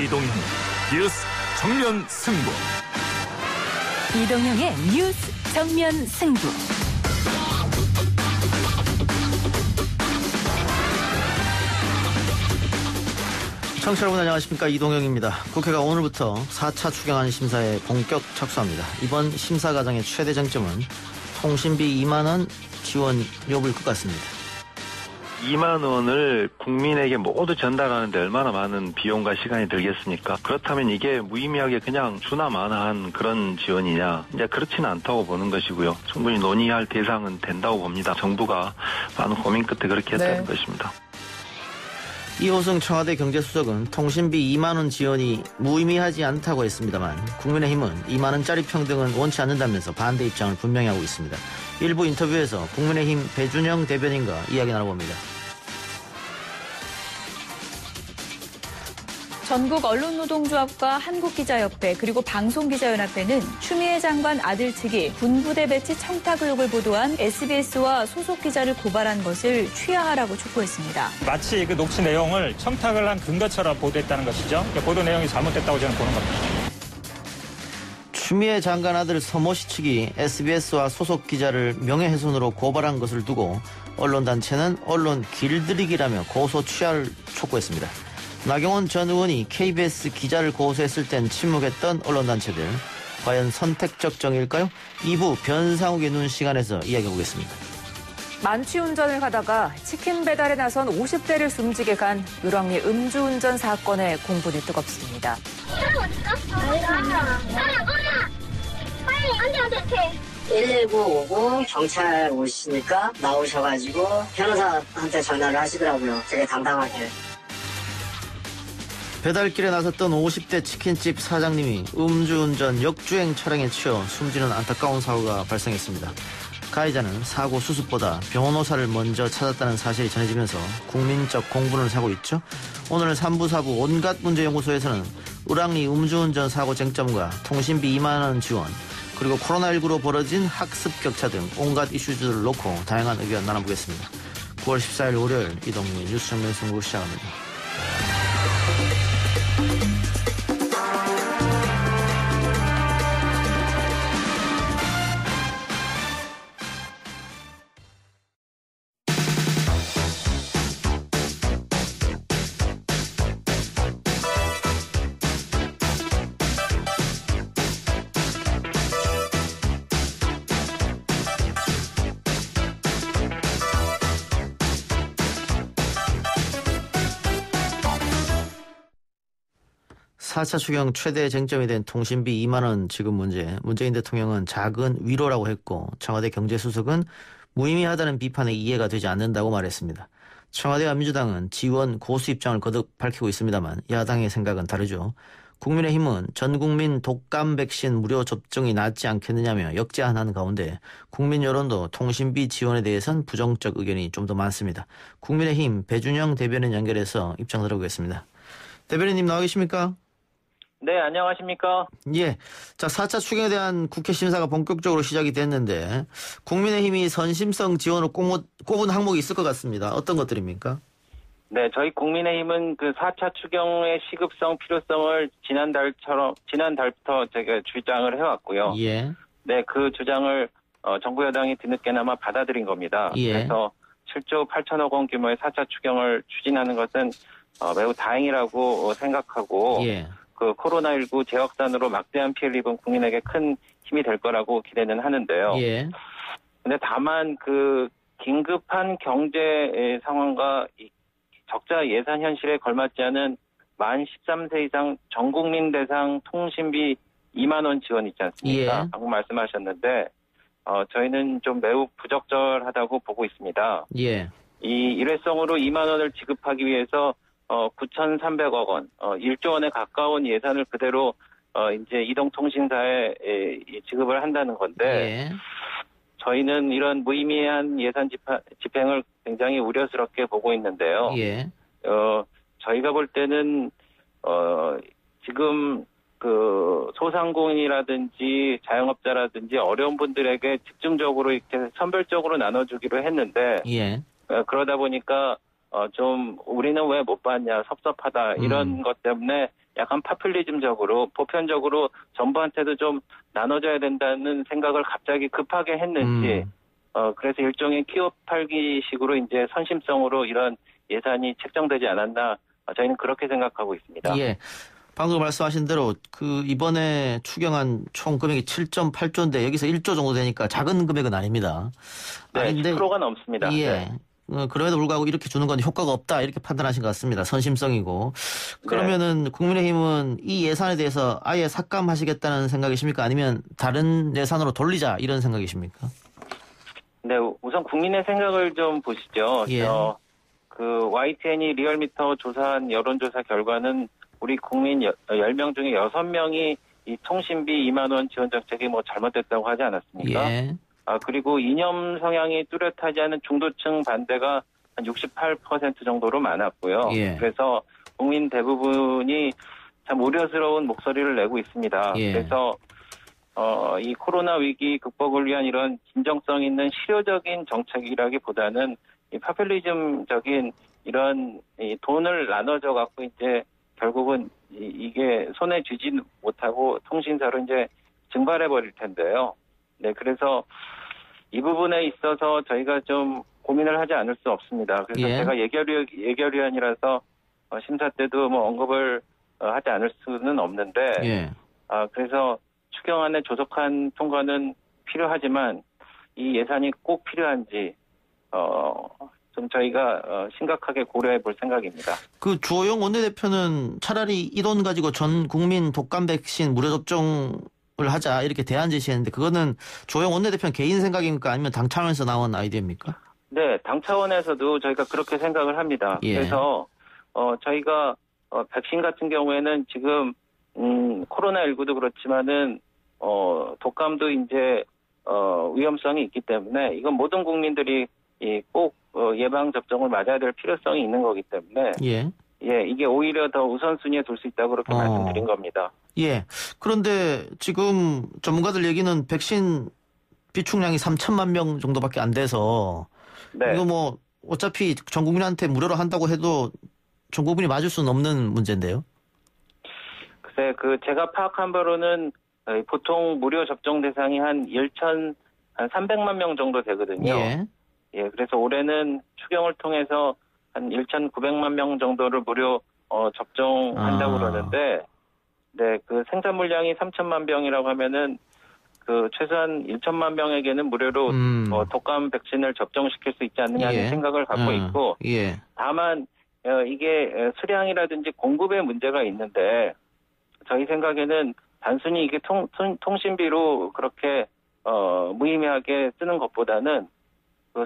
이동형 뉴스 정면 승부. 이동형의 뉴스 정면 승부. 청취자 여러분 안녕하십니까, 이동형입니다. 국회가 오늘부터 4차 추경안 심사에 본격 착수합니다. 이번 심사 과정의 최대 쟁점은 통신비 2만 원 지원 여부일 것 같습니다. 2만 원을 국민에게 모두 전달하는데 얼마나 많은 비용과 시간이 들겠습니까? 그렇다면 이게 무의미하게 그냥 주나마나한 그런 지원이냐? 이제 그렇지는 않다고 보는 것이고요. 충분히 논의할 대상은 된다고 봅니다. 정부가 많은 고민 끝에 그렇게 했다는 것입니다. 이호승 청와대 경제수석은 통신비 2만 원 지원이 무의미하지 않다고 했습니다만 국민의힘은 2만 원짜리 평등은 원치 않는다면서 반대 입장을 분명히 하고 있습니다. 일부 인터뷰에서 국민의힘 배준영 대변인과 이야기 나눠봅니다. 전국 언론노동조합과 한국기자협회 그리고 방송기자연합회는 추미애 장관 아들 측이 군부대 배치 청탁 의혹을 보도한 SBS와 소속 기자를 고발한 것을 취하하라고 촉구했습니다. 마치 그 녹취 내용을 청탁을 한 근거처럼 보도했다는 것이죠. 보도 내용이 잘못됐다고 저는 보는 겁니다. 추미애 장관 아들 서모 씨 측이 SBS와 소속 기자를 명예훼손으로 고발한 것을 두고 언론단체는 언론 길들이기라며 고소 취하를 촉구했습니다. 나경원 전 의원이 KBS 기자를 고소했을 땐 침묵했던 언론단체들, 과연 선택적 정의일까요? 2부 변상욱의 눈 시간에서 이야기해보겠습니다. 만취운전을 하다가 치킨 배달에 나선 50대를 숨지게 간 을왕리 음주운전 사건의 공분이 뜨겁습니다. 빨리 119 오고 경찰 오시니까 나오셔가지고 변호사한테 전화를 하시더라고요. 되게 당당하게. 배달길에 나섰던 50대 치킨집 사장님이 음주운전 역주행 차량에 치여 숨지는 안타까운 사고가 발생했습니다. 가해자는 사고 수습보다 변호사를 먼저 찾았다는 사실이 전해지면서 국민적 공분을 사고 있죠. 오늘 3부 4부 온갖 문제연구소에서는 을왕리 음주운전 사고 쟁점과 통신비 2만 원 지원, 그리고 코로나19로 벌어진 학습 격차 등 온갖 이슈들을 놓고 다양한 의견 나눠보겠습니다. 9월 14일 월요일 이동훈의 뉴스 정면 승부 시작합니다. 사 4차 추경 최대 쟁점이 된 통신비 2만 원 지급 문제, 문재인 대통령은 작은 위로라고 했고 청와대 경제수석은 무의미하다는 비판에 이해가 되지 않는다고 말했습니다. 청와대와 민주당은 지원 고수 입장을 거듭 밝히고 있습니다만 야당의 생각은 다르죠. 국민의힘은 전국민 독감 백신 무료 접종이 낫지 않겠느냐며 역제안하는 가운데 국민 여론도 통신비 지원에 대해선 부정적 의견이 좀 더 많습니다. 국민의힘 배준영 대변인 연결해서 입장 들어보겠습니다. 대변인님 나와 계십니까? 네, 안녕하십니까? 예. 자, 4차 추경에 대한 국회 심사가 본격적으로 시작이 됐는데 국민의힘이 선심성 지원을 꼽은 항목이 있을 것 같습니다. 어떤 것들입니까? 네, 저희 국민의힘은 그 4차 추경의 시급성, 필요성을 지난달부터 제가 주장을 해왔고요. 예. 네, 그 주장을 정부 여당이 뒤늦게나마 받아들인 겁니다. 예. 그래서 7조 8천억 원 규모의 4차 추경을 추진하는 것은 매우 다행이라고 생각하고 예. 그 코로나19 재확산으로 막대한 피해를 입은 국민에게 큰 힘이 될 거라고 기대는 하는데요. 예. 근데 다만 그 긴급한 경제 상황과 적자 예산 현실에 걸맞지 않은 만 13세 이상 전 국민 대상 통신비 2만 원 지원 있지 않습니까? 예. 방금 말씀하셨는데 저희는 좀 매우 부적절하다고 보고 있습니다. 예. 이 일회성으로 2만 원을 지급하기 위해서 9,300억 원, 1조 원에 가까운 예산을 그대로 이제 이동통신사에 지급을 한다는 건데 예. 저희는 이런 무의미한 예산 집행을 굉장히 우려스럽게 보고 있는데요. 예. 저희가 볼 때는 지금 그 소상공인이라든지 자영업자라든지 어려운 분들에게 집중적으로 이렇게 선별적으로 나눠주기로 했는데 예. 그러다 보니까 좀 우리는 왜 못 받냐 섭섭하다 이런 것 때문에 약간 파퓰리즘적으로 보편적으로 전부한테도 좀 나눠줘야 된다는 생각을 갑자기 급하게 했는지 그래서 일종의 키워 팔기식으로 이제 선심성으로 이런 예산이 책정되지 않았나 저희는 그렇게 생각하고 있습니다. 예. 방금 말씀하신 대로 이번에 추경한 총 금액이 7.8조인데 여기서 1조 정도 되니까 작은 금액은 아닙니다. 네, 아닌데 10%가 넘습니다. 예. 네. 그럼에도 불구하고 이렇게 주는 건 효과가 없다 이렇게 판단하신 것 같습니다. 선심성이고. 그러면은 국민의힘은 이 예산에 대해서 아예 삭감하시겠다는 생각이십니까? 아니면 다른 예산으로 돌리자 이런 생각이십니까? 네, 우선 국민의 생각을 좀 보시죠. 예. 그 YTN이 리얼미터 조사한 여론조사 결과는 우리 국민 10명 중에 6명이 이 통신비 2만 원 지원 정책이 뭐 잘못됐다고 하지 않았습니까? 예. 그리고 이념 성향이 뚜렷하지 않은 중도층 반대가 한 68% 정도로 많았고요. 예. 그래서 국민 대부분이 참 우려스러운 목소리를 내고 있습니다. 예. 그래서 이 코로나 위기 극복을 위한 이런 진정성 있는 실효적인 정책이라기보다는 이 파퓰리즘적인 이런 이 돈을 나눠줘 갖고 이제 결국은 이게 손에 쥐지 못하고 통신사로 이제 증발해 버릴 텐데요. 네, 그래서 이 부분에 있어서 저희가 좀 고민을 하지 않을 수 없습니다. 그래서 예. 제가 예결위원이라서 심사 때도 뭐 언급을 하지 않을 수는 없는데, 예. 그래서 추경안의 조속한 통과는 필요하지만 이 예산이 꼭 필요한지 좀 저희가 심각하게 고려해 볼 생각입니다. 그 주호영 원내대표는 차라리 이 돈 가지고 전 국민 독감 백신 무료 접종을 하자 이렇게 대안 제시했는데 그거는 주호영 원내대표는 개인 생각입니까? 아니면 당 차원에서 나온 아이디어입니까? 네, 당 차원에서도 저희가 그렇게 생각을 합니다. 예. 그래서 저희가 백신 같은 경우에는 지금 코로나19도 그렇지만은 독감도 이제 위험성이 있기 때문에 이건 모든 국민들이 꼭 예방 접종을 맞아야 될 필요성이 있는 거기 때문에 예. 예, 이게 오히려 더 우선순위에 둘 수 있다고 그렇게 말씀드린 겁니다. 예. 그런데 지금 전문가들 얘기는 백신 비축량이 3천만 명 정도밖에 안 돼서 네. 이거 뭐 어차피 전 국민한테 무료로 한다고 해도 전 국민이 맞을 수는 없는 문제인데요. 글쎄, 제가 파악한 바로는 보통 무료 접종 대상이 한 300만 명 정도 되거든요. 예. 예, 그래서 올해는 추경을 통해서 한 1,900만 명 정도를 무료 접종한다고 그러는데, 네, 그 생산 물량이 3천만 병이라고 하면은 최소한 1천만 명에게는 무료로 독감 백신을 접종시킬 수 있지 않느냐는 예. 생각을 갖고 있고, 예. 다만 이게 수량이라든지 공급에 문제가 있는데 저희 생각에는 단순히 이게 통신비로 그렇게 무의미하게 쓰는 것보다는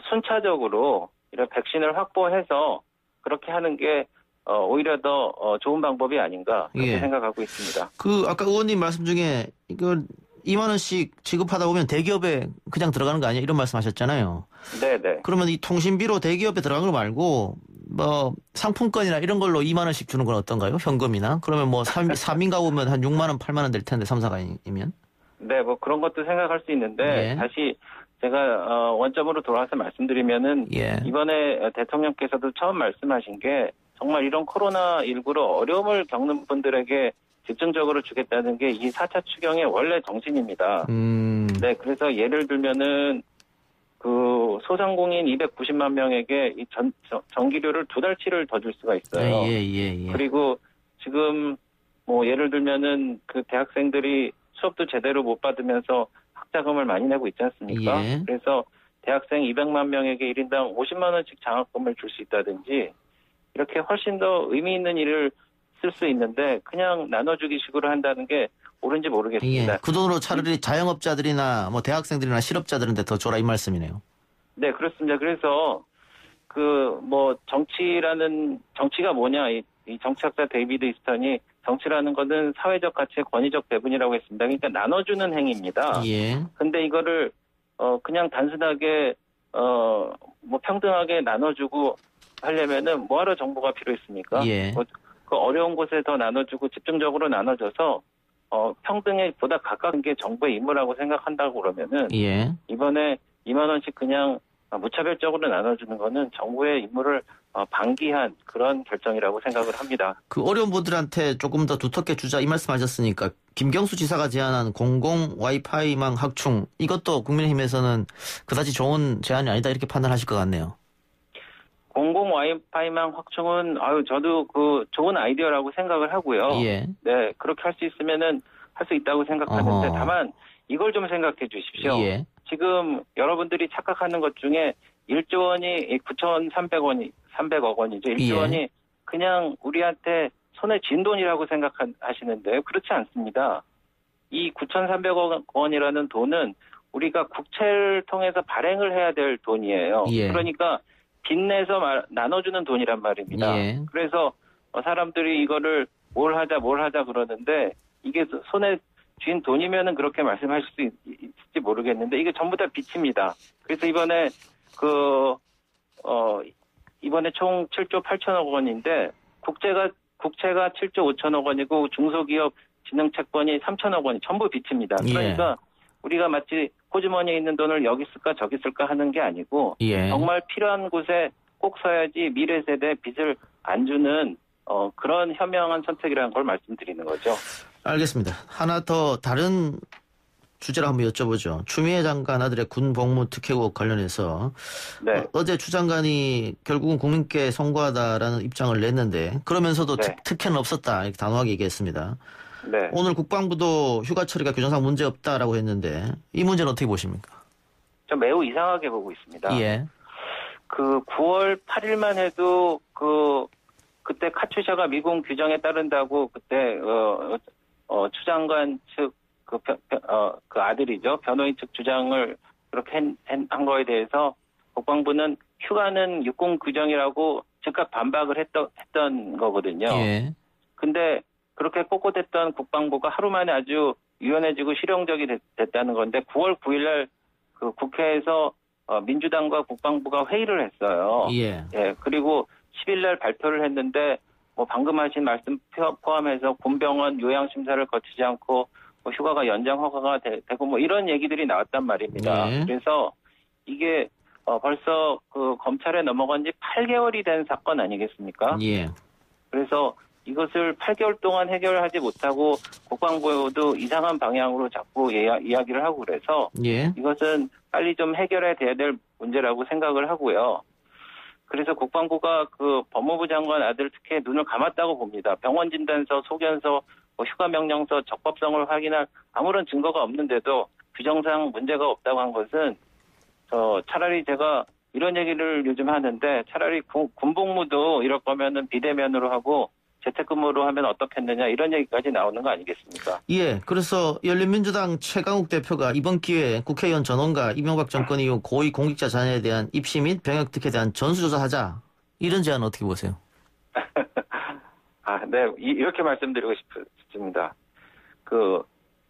순차적으로 이런 백신을 확보해서 그렇게 하는 게 오히려 더 좋은 방법이 아닌가 그렇게 예. 생각하고 있습니다. 아까 의원님 말씀 중에 이거 2만 원씩 지급하다 보면 대기업에 그냥 들어가는 거 아니야? 이런 말씀하셨잖아요. 네네. 그러면 이 통신비로 대기업에 들어가는 거 말고 뭐 상품권이나 이런 걸로 2만 원씩 주는 건 어떤가요? 현금이나? 그러면 뭐 3인 가구면 한 6만 원, 8만 원 될 텐데 3사가이면? 네, 뭐 그런 것도 생각할 수 있는데 예. 다시 제가 원점으로 돌아와서 말씀드리면은 예. 이번에 대통령께서도 처음 말씀하신 게 정말 이런 코로나19로 어려움을 겪는 분들에게 집중적으로 주겠다는 게 이 4차 추경의 원래 정신입니다. 네, 그래서 예를 들면은 소상공인 290만 명에게 이 전기료를 2달치를 더 줄 수가 있어요. 예. 그리고 지금 뭐 예를 들면은 대학생들이 수업도 제대로 못 받으면서 학자금을 많이 내고 있지 않습니까? 예. 그래서 대학생 200만 명에게 1인당 50만 원씩 장학금을 줄 수 있다든지 이렇게 훨씬 더 의미 있는 일을 쓸 수 있는데 그냥 나눠주기 식으로 한다는 게 옳은지 모르겠습니다. 예. 그 돈으로 차라리 자영업자들이나 뭐 대학생들이나 실업자들한테 더 줘라 이 말씀이네요. 네, 그렇습니다. 그래서 정치가 뭐냐 이 정치학자 데이비드 이스턴이 정치라는 것은 사회적 가치의 권위적 배분이라고 했습니다. 그러니까 나눠주는 행위입니다. 예. 근데 이거를 그냥 단순하게 평등하게 나눠주고 하려면은 뭐하러 정부가 필요했습니까? 예. 그 어려운 곳에 더 나눠주고 집중적으로 나눠줘서 평등에 보다 가까운 게 정부의 임무라고 생각한다고 그러면은 예. 이번에 2만 원씩 그냥 무차별적으로 나눠주는 거는 정부의 임무를 방기한 그런 결정이라고 생각을 합니다. 그 어려운 분들한테 조금 더 두텁게 주자 이 말씀하셨으니까 김경수 지사가 제안한 공공 와이파이망 확충 이것도 국민의힘에서는 그다지 좋은 제안이 아니다 이렇게 판단하실 것 같네요. 공공 와이파이망 확충은 저도 그 좋은 아이디어라고 생각을 하고요. 예. 네, 그렇게 할 수 있으면은 할 수 있다고 생각하는데 다만 이걸 좀 생각해 주십시오. 예. 지금 여러분들이 착각하는 것 중에 1조 원이 9,300억 원이죠. 1조 원이 그냥 우리한테 손에 쥔 돈이라고 생각하시는데 그렇지 않습니다. 이 9,300억 원이라는 돈은 우리가 국채를 통해서 발행을 해야 될 돈이에요. 예. 그러니까 빚내서 나눠주는 돈이란 말입니다. 예. 그래서 사람들이 이거를 뭘 하자 그러는데 이게 손에 쥔 돈이면은 그렇게 말씀하실 수 있을지 모르겠는데 이게 전부 다 빚입니다. 그래서 이번에 이번에 총 7조 8천억 원인데 국채가 7조 5천억 원이고 중소기업 진흥채권이 3천억 원이 전부 빚입니다. 그러니까 우리가 마치 호주머니에 있는 돈을 여기 쓸까 저기 쓸까 하는 게 아니고 정말 필요한 곳에 꼭 써야지 미래 세대에 빚을 안 주는 그런 현명한 선택이라는 걸 말씀드리는 거죠. 알겠습니다. 하나 더 다른 주제로 한번 여쭤보죠. 추미애 장관 아들의 군 복무 특혜국 관련해서 네. 어제 추 장관이 결국은 국민께 송구하다라는 입장을 냈는데 그러면서도 특혜는 없었다 이렇게 단호하게 얘기했습니다. 네. 오늘 국방부도 휴가 처리가 규정상 문제 없다라고 했는데 이 문제는 어떻게 보십니까? 좀 매우 이상하게 보고 있습니다. 예. 그 9월 8일만 해도 그때 카츄샤가 미군 규정에 따른다고 그때 추 장관 측 그 아들이죠. 변호인 측 주장을 그렇게 한 거에 대해서 국방부는 휴가는 육군 규정이라고 즉각 반박을 했던 거거든요. 예. 근데 그렇게 꼿꼿했던 국방부가 하루 만에 아주 유연해지고 실용적이 됐다는 건데 9월 9일 날 그 국회에서 민주당과 국방부가 회의를 했어요. 예. 예. 그리고 10일 날 발표를 했는데 뭐 방금 하신 말씀 포함해서 군병원 요양 심사를 거치지 않고 휴가가 연장 허가가 되고 뭐 이런 얘기들이 나왔단 말입니다. 예. 그래서 이게 벌써 그 검찰에 넘어간 지 8개월이 된 사건 아니겠습니까? 예. 그래서 이것을 8개월 동안 해결하지 못하고 국방부도 이상한 방향으로 자꾸 이야기를 하고 그래서 이것은 빨리 좀 해결해야 될 문제라고 생각을 하고요. 그래서 국방부가 그 법무부 장관 아들 특혜에 눈을 감았다고 봅니다. 병원 진단서, 소견서, 휴가 명령서 적법성을 확인할 아무런 증거가 없는데도 규정상 문제가 없다고 한 것은 차라리 제가 이런 얘기를 요즘 하는데 차라리 군복무도 이럴 거면은 비대면으로 하고 재택근무로 하면 어떻겠느냐 이런 얘기까지 나오는 거 아니겠습니까? 예. 그래서 열린민주당 최강욱 대표가 이번 기회에 국회의원 전원과 이명박 정권 이후 고위 공직자 자녀에 대한 입시 및 병역 특혜에 대한 전수조사하자. 이런 제안은 어떻게 보세요? 네. 이렇게 말씀드리고 싶습니다. 그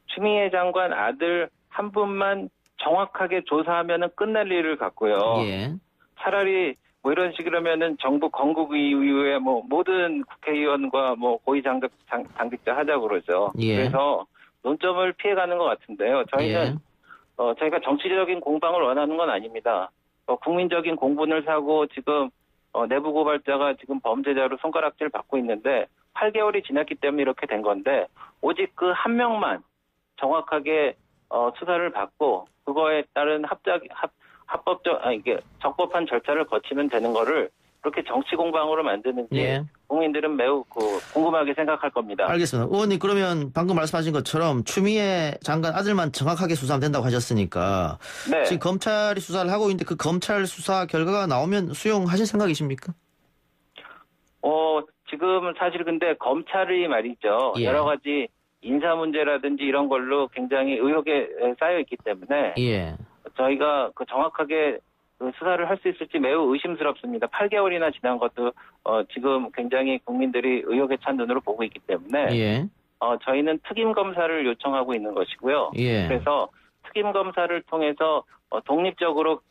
추미애 장관 아들 한 분만 정확하게 조사하면은 끝날 일을 갖고요. 예. 차라리 뭐 이런 식이라면은 정부 건국 이후에 뭐 모든 국회의원과 뭐 고위 당직자 하자고 그러죠. 예. 그래서 논점을 피해가는 것 같은데요. 저희는 저희가 정치적인 공방을 원하는 건 아닙니다. 국민적인 공분을 사고 지금 내부 고발자가 지금 범죄자로 손가락질 받고 있는데 8개월이 지났기 때문에 이렇게 된 건데 오직 그 한 명만 정확하게 수사를 받고 그거에 따른 이게 적법한 절차를 거치면 되는 거를 그렇게 정치 공방으로 만드는지 국민들은 매우 궁금하게 생각할 겁니다. 알겠습니다. 의원님 그러면 방금 말씀하신 것처럼 추미애 장관 아들만 정확하게 수사하면 된다고 하셨으니까 지금 검찰이 수사를 하고 있는데 그 검찰 수사 결과가 나오면 수용하실 생각이십니까? 지금 사실 근데 검찰이 말이죠. 여러 가지 인사 문제라든지 이런 걸로 굉장히 의혹에 쌓여 있기 때문에 저희가 정확하게 수사를 할 수 있을지 매우 의심스럽습니다. 8개월이나 지난 것도 지금 굉장히 국민들이 의혹에 찬 눈으로 보고 있기 때문에 저희는 특임 검사를 요청하고 있는 것이고요. 그래서 특임 검사를 통해서 독립적으로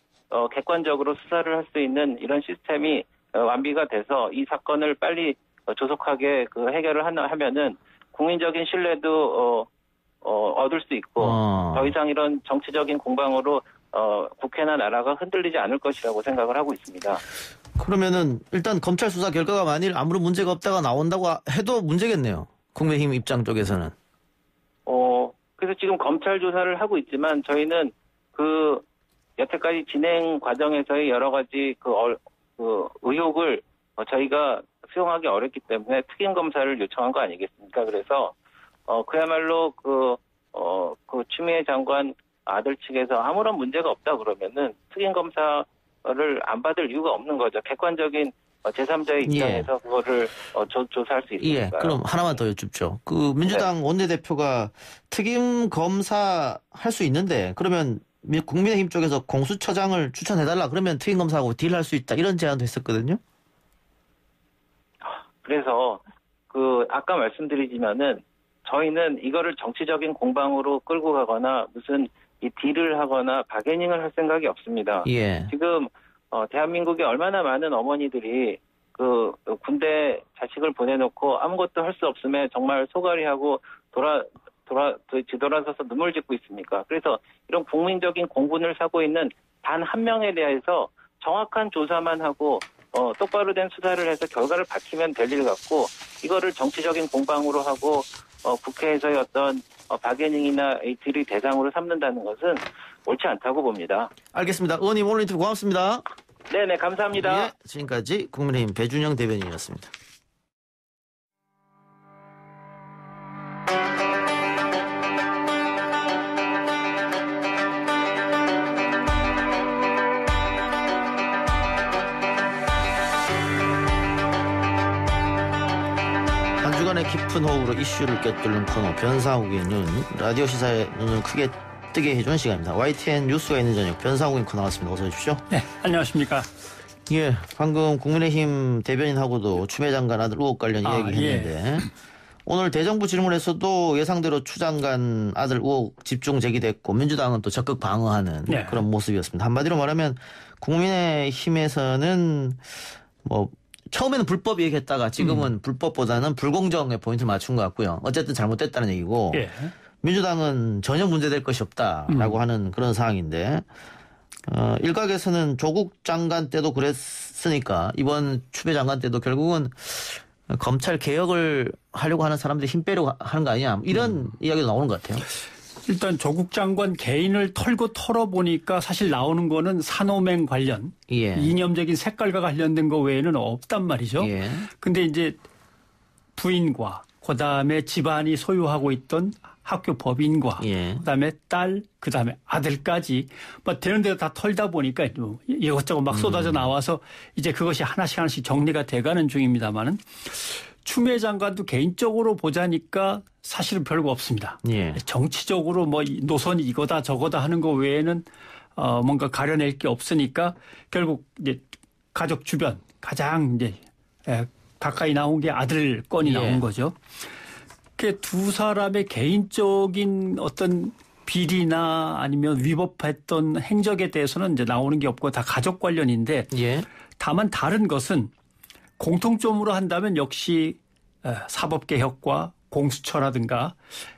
객관적으로 수사를 할 수 있는 이런 시스템이 완비가 돼서 이 사건을 빨리 조속하게 해결을 하면은 국민적인 신뢰도 얻을 수 있고 더 이상 이런 정치적인 공방으로 국회나 나라가 흔들리지 않을 것이라고 생각을 하고 있습니다. 그러면은 일단 검찰 수사 결과가 만일 아무런 문제가 없다가 나온다고 해도 문제겠네요. 국민의힘 입장 쪽에서는. 그래서 지금 검찰 조사를 하고 있지만 저희는 여태까지 진행 과정에서의 여러 가지 의혹을 저희가 수용하기 어렵기 때문에 특임 검사를 요청한 거 아니겠습니까? 그래서 그야말로 추미애 장관 아들 측에서 아무런 문제가 없다 그러면은 특임 검사를 안 받을 이유가 없는 거죠. 객관적인 제3자의 입장에서 그거를 조사할 수 있으니까요. 예, 그럼 하나만 더 여쭙죠. 민주당 원내대표가 특임 검사 할 수 있는데 그러면 국민의힘 쪽에서 공수처장을 추천해달라 그러면 특임 검사하고 딜할 수 있다 이런 제안도 했었거든요. 그래서 아까 말씀드리지만은 저희는 이거를 정치적인 공방으로 끌고 가거나 무슨 이 딜을 하거나 바게닝을 할 생각이 없습니다. 예. 지금 대한민국에 얼마나 많은 어머니들이 군대 자식을 보내놓고 아무것도 할 수 없음에 정말 소갈이하고 뒤돌아서서 눈물 짓고 있습니까? 그래서 이런 국민적인 공분을 사고 있는 단 한 명에 대해서 정확한 조사만 하고 똑바로 된 수사를 해서 결과를 밝히면 될 일 같고 이거를 정치적인 공방으로 하고 국회에서의 어떤 바게닝이나 딜의 대상으로 삼는다는 것은 옳지 않다고 봅니다. 알겠습니다. 의원님 오늘 인터뷰 고맙습니다. 네네 감사합니다. 예, 지금까지 국민의힘 배준영 대변인이었습니다. 한 주간의 깊은 호흡으로 이슈를 꿰뚫는 코너 변상욱의 눈, 라디오 시사의 눈을 크게 뜨게 해주는 시간입니다. YTN 뉴스가 있는 저녁 변상욱의 코너 나왔습니다. 어서 오십시오. 네, 안녕하십니까. 예, 방금 국민의힘 대변인하고도 추미애 장관 아들 의혹 관련 이야기했는데 오늘 대정부 질문에서도 예상대로 추 장관 아들 의혹 집중 제기됐고 민주당은 또 적극 방어하는 그런 모습이었습니다. 한마디로 말하면 국민의힘에서는 처음에는 불법 얘기했다가 지금은 불법보다는 불공정에 포인트를 맞춘 것 같고요. 어쨌든 잘못됐다는 얘기고 민주당은 전혀 문제될 것이 없다라고 하는 그런 상황인데 일각에서는 조국 장관 때도 그랬으니까 이번 추미애 장관 때도 결국은 검찰 개혁을 하려고 하는 사람들이 힘 빼려고 하는 거 아니냐 이런 이야기도 나오는 것 같아요. 일단 조국 장관 개인을 털어보니까 사실 나오는 거는 산호맹 관련 이념적인 색깔과 관련된 거 외에는 없단 말이죠. 근데 이제 부인과 그다음에 집안이 소유하고 있던 학교 법인과 그다음에 딸 그다음에 아들까지 되는 대로 다 털다 보니까 이것저것 막 쏟아져 나와서 이제 그것이 하나씩 정리가 돼가는 중입니다만은 추미애 장관도 개인적으로 보자니까 사실은 별거 없습니다. 정치적으로 노선이 이거다 저거다 하는 거 외에는 뭔가 가려낼 게 없으니까 결국 이제 가족 주변 가장 이제 가까이 나온 게 아들 건이 나온 거죠. 그 두 사람의 개인적인 어떤 비리나 아니면 위법했던 행적에 대해서는 이제 나오는 게 없고 다 가족 관련인데 다만 다른 것은 공통점으로 한다면 역시 사법개혁과 공수처라든가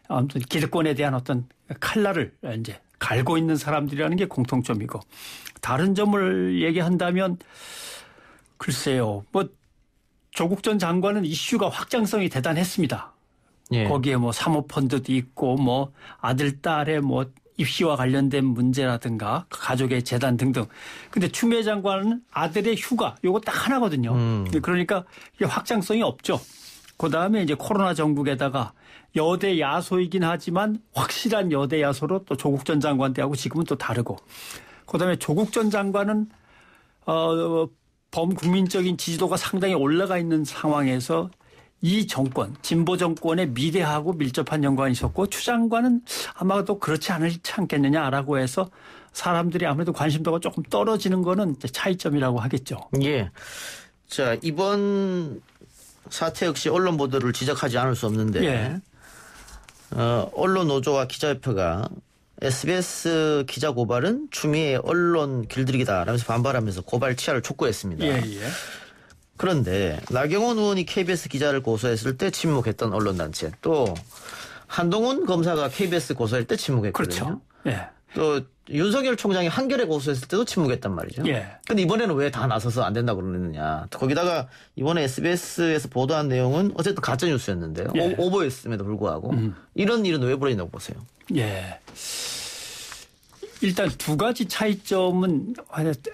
아무튼 기득권에 대한 어떤 칼날을 이제 갈고 있는 사람들이라는 게 공통점이고 다른 점을 얘기한다면 글쎄요. 조국 전 장관은 이슈가 확장성이 대단했습니다. 거기에 사모펀드도 있고 아들 딸의 입시와 관련된 문제라든가 가족의 재단 등등. 근데 추미애 장관은 아들의 휴가 요거 딱 하나거든요. 그러니까 이게 확장성이 없죠. 그다음에 이제 코로나 정국에다가 여대 야소이긴 하지만 확실한 여대 야소로 또 조국 전 장관 때하고 지금은 또 다르고. 그다음에 조국 전 장관은 범국민적인 지지도가 상당히 올라가 있는 상황에서 이 정권, 진보 정권의 미래하고 밀접한 연관이 있었고 추 장관은 아마도 그렇지 않겠느냐라고 해서 사람들이 아무래도 관심도가 조금 떨어지는 거는 차이점이라고 하겠죠. 예. 자, 이번 사태 역시 언론 보도를 지적하지 않을 수 없는데 언론 노조와 기자협회가 SBS 기자 고발은 추미애 언론 길들이기다라면서 반발하면서 고발 취하를 촉구했습니다. 그런데 나경원 의원이 KBS 기자를 고소했을 때 침묵했던 언론단체 또 한동훈 검사가 KBS 고소할 때 침묵했거든요. 그렇죠. 또 윤석열 총장이 한겨레 고소했을 때도 침묵했단 말이죠. 예. 근데 이번에는 왜 다 나서서 안 된다고 그러느냐. 거기다가 이번에 SBS에서 보도한 내용은 어쨌든 가짜 뉴스였는데요. 예. 오버였음에도 불구하고 이런 일은 왜 벌어진다고 보세요? 예. 일단 두 가지 차이점은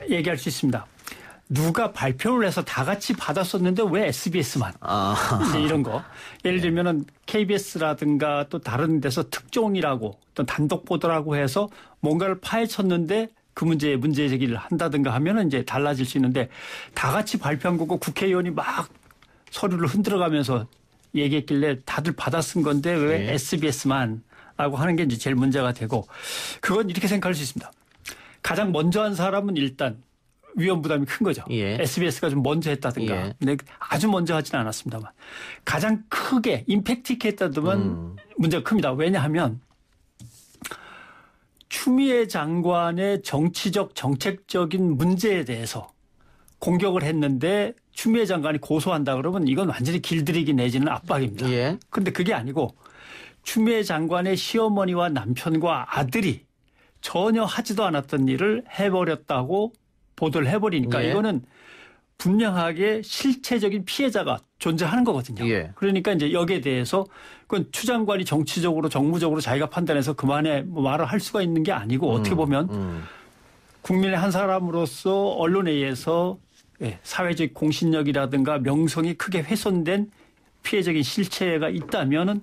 얘기할 수 있습니다. 누가 발표를 해서 다 같이 받았었는데 왜 SBS만? 이제 이런 거. 예를 들면은 KBS라든가 또 다른 데서 특종이라고 또 단독 보도라고 해서 뭔가를 파헤쳤는데 그 문제 제기를 한다든가 하면은 이제 달라질 수 있는데 다 같이 발표한 거고 국회의원이 막 서류를 흔들어가면서 얘기했길래 다들 받아 쓴 건데 왜 SBS만? 라고 하는 게 이제 제일 문제가 되고 그건 이렇게 생각할 수 있습니다. 가장 먼저 한 사람은 일단 위험 부담이 큰 거죠. SBS가 좀 먼저 했다든가. 근데 아주 먼저 하지는 않았습니다만 가장 크게 임팩트 있게 했다면 문제가 큽니다. 왜냐하면 추미애 장관의 정치적 정책적인 문제에 대해서 공격을 했는데 추미애 장관이 고소한다 그러면 이건 완전히 길들이기 내지는 압박입니다. 그런데 그게 아니고 추미애 장관의 시어머니와 남편과 아들이 전혀 하지도 않았던 일을 해버렸다고 보도를 해버리니까 이거는 분명하게 실체적인 피해자가 존재하는 거거든요. 그러니까 이제 여기에 대해서 그건 추 장관이 정치적으로 정무적으로 자기가 판단해서 그만에 뭐 말을 할 수가 있는 게 아니고 어떻게 보면 국민의 한 사람으로서 언론에 의해서 사회적 공신력이라든가 명성이 크게 훼손된 피해적인 실체가 있다면은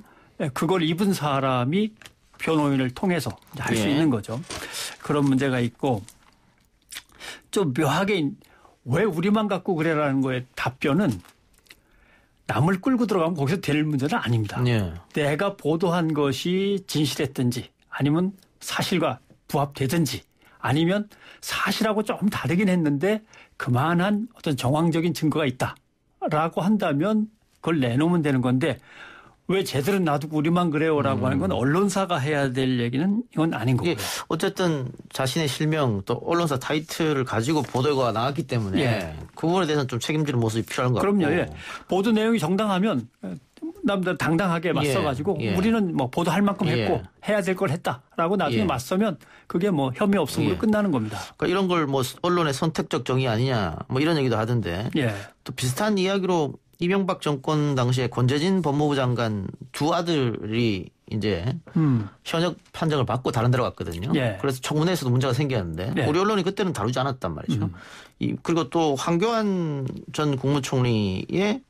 그걸 입은 사람이 변호인을 통해서 할 수 있는 거죠. 그런 문제가 있고 좀 묘하게 왜 우리만 갖고 그래라는 거에 답변은 남을 끌고 들어가면 거기서 될 문제는 아닙니다. 내가 보도한 것이 진실했든지 아니면 사실과 부합되든지 아니면 사실하고 조금 다르긴 했는데 그만한 어떤 정황적인 증거가 있다라고 한다면 그걸 내놓으면 되는 건데 왜 쟤들은 놔두고 우리만 그래요라고 하는 건 언론사가 해야 될 얘기는 이건 아닌 거고요. 어쨌든 자신의 실명 또 언론사 타이틀을 가지고 보도가 나왔기 때문에 그 부분에 대해서는 좀 책임지는 모습이 필요한 것 같고. 그럼요. 보도 내용이 정당하면 남들 당당하게 맞서가지고 우리는 뭐 보도할 만큼 했고 해야 될 걸 했다라고 나중에 맞서면 그게 뭐 혐의 없음으로 끝나는 겁니다. 그러니까 이런 걸 뭐 언론의 선택적 정의 아니냐 뭐 이런 얘기도 하던데 또 비슷한 이야기로 이명박 정권 당시에 권재진 법무부 장관 두 아들이 이제 현역 판정을 받고 다른 데로 갔거든요. 그래서 청문회에서도 문제가 생겼는데 우리 언론이 그때는 다루지 않았단 말이죠. 그리고 또 황교안 전 국무총리의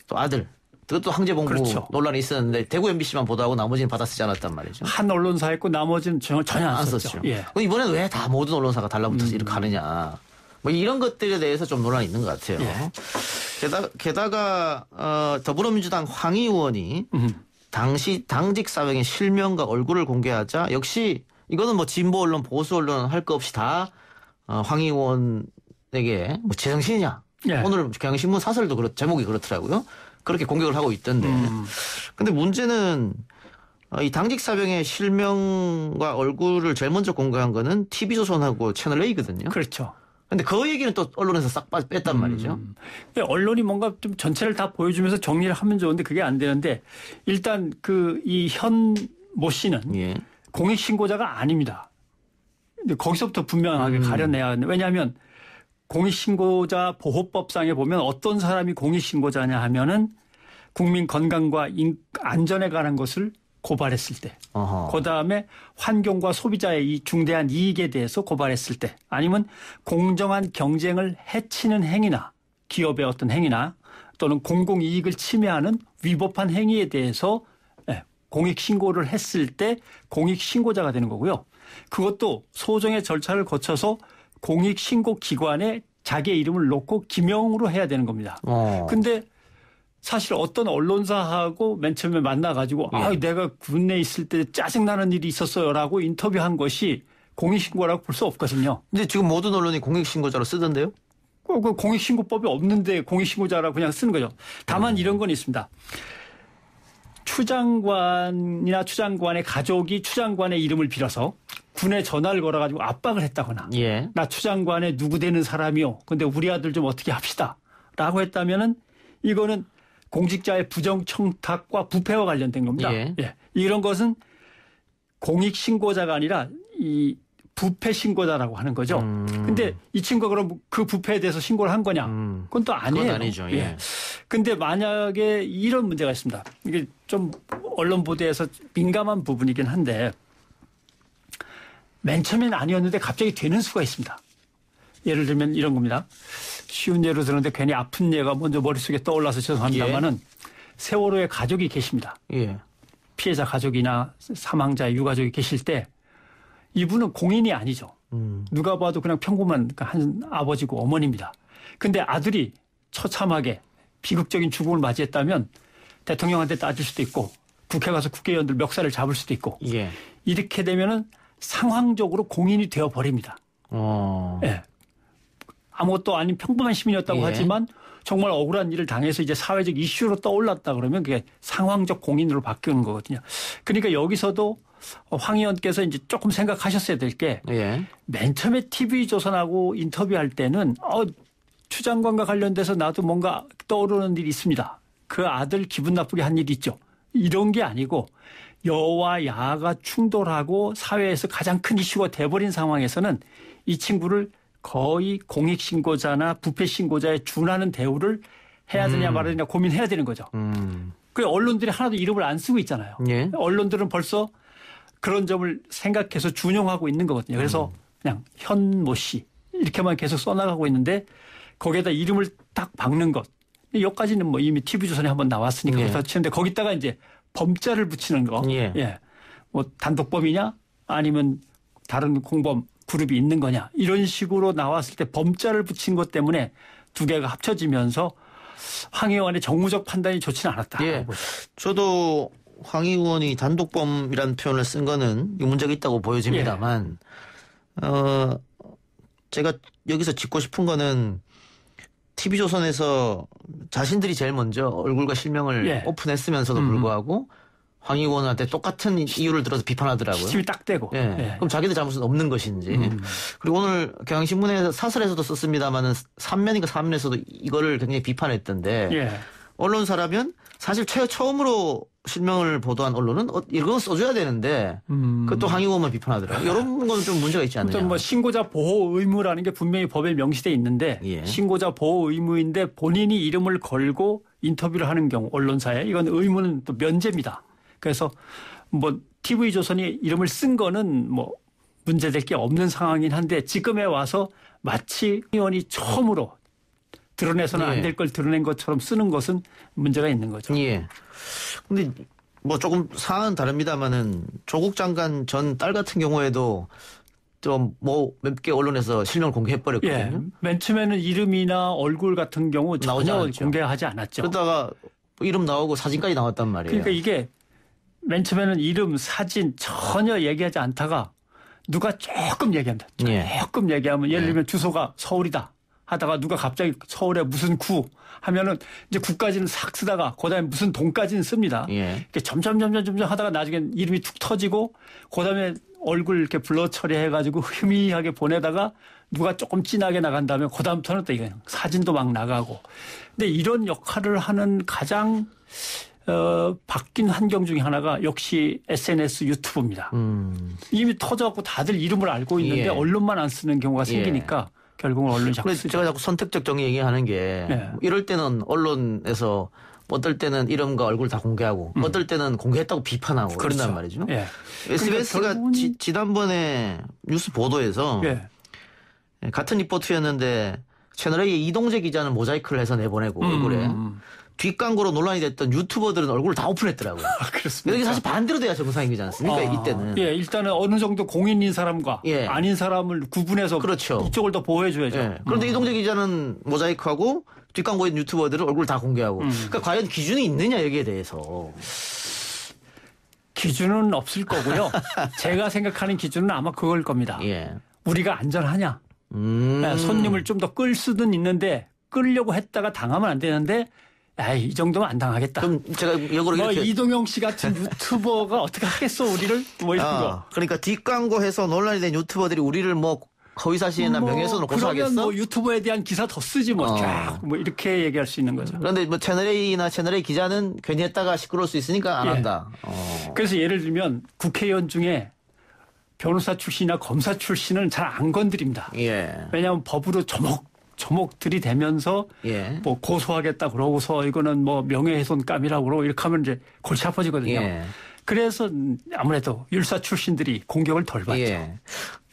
또 아들 그것도 황제봉부 논란이 있었는데 대구 MBC만 보도하고 나머지는 받아 쓰지 않았단 말이죠. 한 언론사 했고 나머지는 전혀 안 썼죠. 이번에는 왜 다 모든 언론사가 달라붙어서 이렇게 하느냐. 뭐 이런 것들에 대해서 좀 논란이 있는 것 같아요. 게다가 더불어민주당 황희 의원이 당시 당직 사병의 실명과 얼굴을 공개하자 역시 이거는 뭐 진보 언론 보수 언론 할 거 없이 다 황희 의원에게 뭐 제정신이냐. 오늘 경향신문 사설도 제목이 그렇더라고요. 그렇게 공격을 하고 있던데. 근데 문제는 이 당직 사병의 실명과 얼굴을 제일 먼저 공개한 거는 TV조선하고 채널A거든요. 그렇죠. 근데 그 얘기는 또 언론에서 싹 뺐단 말이죠. 언론이 뭔가 좀 전체를 다 보여주면서 정리를 하면 좋은데 그게 안 되는데 일단 이 현 모 씨는 공익신고자가 아닙니다. 근데 거기서부터 분명하게 가려내야 하는데 왜냐하면 공익신고자 보호법상에 보면 어떤 사람이 공익신고자냐 하면은 국민 건강과 안전에 관한 것을 고발했을 때, 그다음에 환경과 소비자의 이 중대한 이익에 대해서 고발했을 때, 아니면 공정한 경쟁을 해치는 행위나 기업의 어떤 행위나 또는 공공이익을 침해하는 위법한 행위에 대해서 공익신고를 했을 때 공익신고자가 되는 거고요. 그것도 소정의 절차를 거쳐서 공익신고기관에 자기의 이름을 놓고 기명으로 해야 되는 겁니다. 근데 사실 어떤 언론사하고 맨 처음에 만나가지고 내가 군내에 있을 때 짜증나는 일이 있었어요라고 인터뷰한 것이 공익신고라고 볼 수 없거든요. 근데 지금 모든 언론이 공익신고자로 쓰던데요? 그 공익신고법이 없는데 공익신고자라고 그냥 쓰는 거죠. 다만 이런 건 있습니다. 추 장관이나 추 장관의 가족이 추 장관의 이름을 빌어서 군에 전화를 걸어가지고 압박을 했다거나 나 추 장관의 누구 되는 사람이요. 근데 우리 아들 좀 어떻게 합시다. 라고 했다면은 이거는 공직자의 부정청탁과 부패와 관련된 겁니다. 이런 것은 공익신고자가 아니라 이 부패 신고자라고 하는 거죠. 근데 이 친구가 그럼 그 부패에 대해서 신고를 한 거냐? 그건 또 아니에요. 그건 아니죠. 예. 예. 근데 만약에 이런 문제가 있습니다. 이게 좀 언론 보도에서 민감한 부분이긴 한데 맨 처음엔 아니었는데 갑자기 되는 수가 있습니다. 예를 들면 이런 겁니다. 쉬운 예로 들었는데 괜히 아픈 예가 먼저 머릿속에 떠올라서 죄송합니다만은 세월호의 가족이 계십니다. 예. 피해자 가족이나 사망자의 유가족이 계실 때 이분은 공인이 아니죠. 누가 봐도 그냥 평범한 한 아버지고 어머니입니다. 근데 아들이 처참하게 비극적인 죽음을 맞이했다면 대통령한테 따질 수도 있고 국회 가서 국회의원들 멱살을 잡을 수도 있고 예. 이렇게 되면은 상황적으로 공인이 되어 버립니다. 예. 아무것도 아닌 평범한 시민이었다고 예. 하지만 정말 억울한 일을 당해서 이제 사회적 이슈로 떠올랐다 그러면 그게 상황적 공인으로 바뀌는 거거든요. 그러니까 여기서도 황 의원께서 이제 조금 생각하셨어야 될 게 맨 처음에 TV조선하고 인터뷰할 때는 추 장관과 관련돼서 나도 뭔가 떠오르는 일이 있습니다. 그 아들 기분 나쁘게 한 일이 있죠. 이런 게 아니고 여와 야가 충돌하고 사회에서 가장 큰 이슈가 돼버린 상황에서는 이 친구를 거의 공익신고자나 부패신고자에 준하는 대우를 해야 되냐 말아야 되냐 고민해야 되는 거죠. 그래 언론들이 하나도 이름을 안 쓰고 있잖아요. 예. 언론들은 벌써 그런 점을 생각해서 준용하고 있는 거거든요. 그래서 그냥 현모 씨 이렇게만 계속 써나가고 있는데 거기에다 이름을 딱 박는 것. 여기까지는 뭐 이미 TV조선에 한번 나왔으니까 그렇다 치는데 거기다가 이제 범자를 붙이는 거. 예. 뭐 단독범이냐 아니면 다른 공범 그룹이 있는 거냐 이런 식으로 나왔을 때 범자를 붙인 것 때문에 두 개가 합쳐지면서 황 의원의 정무적 판단이 좋지는 않았다. 예. 저도 황 의원이 단독범이라는 표현을 쓴 거는 문제가 있다고 보여집니다만 제가 여기서 짚고 싶은 거는 TV조선에서 자신들이 제일 먼저 얼굴과 실명을 오픈했으면서도 불구하고 황 의원한테 똑같은 이유를 들어서 비판하더라고요. 힘이 딱 떼고. 그럼 자기들 잘못은 없는 것인지. 그리고 오늘 경향신문에 사설에서도 썼습니다마는 3면인가 4면에서도 이거를 굉장히 비판했던데 언론사라면 사실 처음으로 실명을 보도한 언론은 이건 써줘야 되는데 그것도 황 의원만 비판하더라고요. 이런 건 좀 문제가 있지 않느냐. 뭐 신고자 보호 의무라는 게 분명히 법에 명시돼 있는데 신고자 보호 의무인데 본인이 이름을 걸고 인터뷰를 하는 경우 언론사에 이건 의무는 또 면제입니다. 그래서 뭐 TV조선이 이름을 쓴 거는 뭐 문제될 게 없는 상황이긴 한데 지금에 와서 마치 의원이 처음으로 드러내서는 안 될 걸 드러낸 것처럼 쓰는 것은 문제가 있는 거죠. 예. 근데 뭐 조금 사안은 다릅니다만은 조국 장관 전 딸 같은 경우에도 좀 뭐 몇 개 언론에서 실명을 공개해버렸거든요. 맨 처음에는 이름이나 얼굴 같은 경우 전혀 공개하지 않았죠. 그러다가 이름 나오고 사진까지 나왔단 말이에요. 그러니까 이게 맨 처음에는 이름, 사진 전혀 얘기하지 않다가 누가 조금 얘기한다. 조금 얘기하면 예를 들면 주소가 서울이다 하다가 누가 갑자기 서울에 무슨 구 하면은 이제 구까지는 싹 쓰다가 그다음에 무슨 동까지는 씁니다. 이렇게 점점 하다가 나중엔 이름이 툭 터지고 그다음에 얼굴 이렇게 블러 처리해가지고 희미하게 보내다가 누가 조금 진하게 나간 다음에 그다음부터는 또 이거 사진도 막 나가고. 근데 이런 역할을 하는 가장 바뀐 환경 중에 하나가 역시 SNS 유튜브입니다. 이미 터져갖고 다들 이름을 알고 있는데 언론만 안 쓰는 경우가 생기니까 결국은 언론이 자꾸 쓰죠. 제가 자꾸 선택적 정의 얘기하는 게 이럴 때는 언론에서 어떨 때는 이름과 얼굴 다 공개하고 어떨 때는 공개했다고 비판하고 그런단 말이죠. SBS가 그러니까 지난번에 뉴스 보도에서 같은 리포트였는데 채널A의 이동재 기자는 모자이크를 해서 내보내고 얼굴에 뒷광고로 논란이 됐던 유튜버들은 얼굴을 다 오픈했더라고요. 그렇습니다. 이게 사실 반대로 돼야 정상이지 않습니까? 이때는. 일단은 어느 정도 공인인 사람과 아닌 사람을 구분해서 이쪽을 더 보호해줘야죠. 그런데 이동재 기자는 모자이크하고 뒷광고에 있는 유튜버들은 얼굴을 다 공개하고. 그러니까 과연 기준이 있느냐 여기에 대해서. 기준은 없을 거고요. 제가 생각하는 기준은 아마 그걸 겁니다. 우리가 안전하냐. 손님을 좀 더 끌 수는 있는데 끌려고 했다가 당하면 안 되는데 이 정도면 안 당하겠다. 그럼 제가 역으로 이렇게 이동영 씨 같은 유튜버가 어떻게 하겠어 우리를 뭐 이런 거. 그러니까 뒷광고해서 논란이 된 유튜버들이 우리를 뭐 허위사실이나 명예훼손으로 고소하겠어? 그러면 뭐 유튜버에 대한 기사 더 쓰지 뭐 쫙 뭐 이렇게 얘기할 수 있는 거죠. 그런데 뭐 채널A나 채널A 기자는 괜히 했다가 시끄러울 수 있으니까 안 한다. 그래서 예를 들면 국회의원 중에 변호사 출신이나 검사 출신은 잘 안 건드립니다. 예. 왜냐하면 법으로 조목 들이대면서 예. 뭐 고소하겠다 그러고서 이거는 뭐 명예훼손감이라고 그러고 이렇게 하면 이제 골치 아파지거든요. 예. 그래서 아무래도 율사 출신들이 공격을 덜 받죠. 예.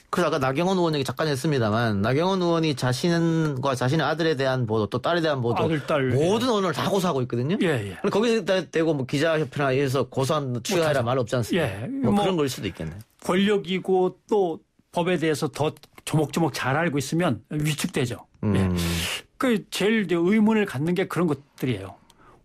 그래서 아까 나경원 의원 얘기 잠깐 했습니다만 나경원 의원이 자신과 자신의 아들에 대한 보도 또 딸에 대한 보도 아들, 딸, 모든 언론을 다 고소하고 있거든요. 예. 거기서 대고 뭐 기자협회나 해서 고소한 취하라 말 없지 않습니까? 예. 뭐 그런 걸 수도 있겠네. 권력이고 또 법에 대해서 더 조목조목 잘 알고 있으면 위축되죠. 예. 그 제일 의문을 갖는 게 그런 것들이에요.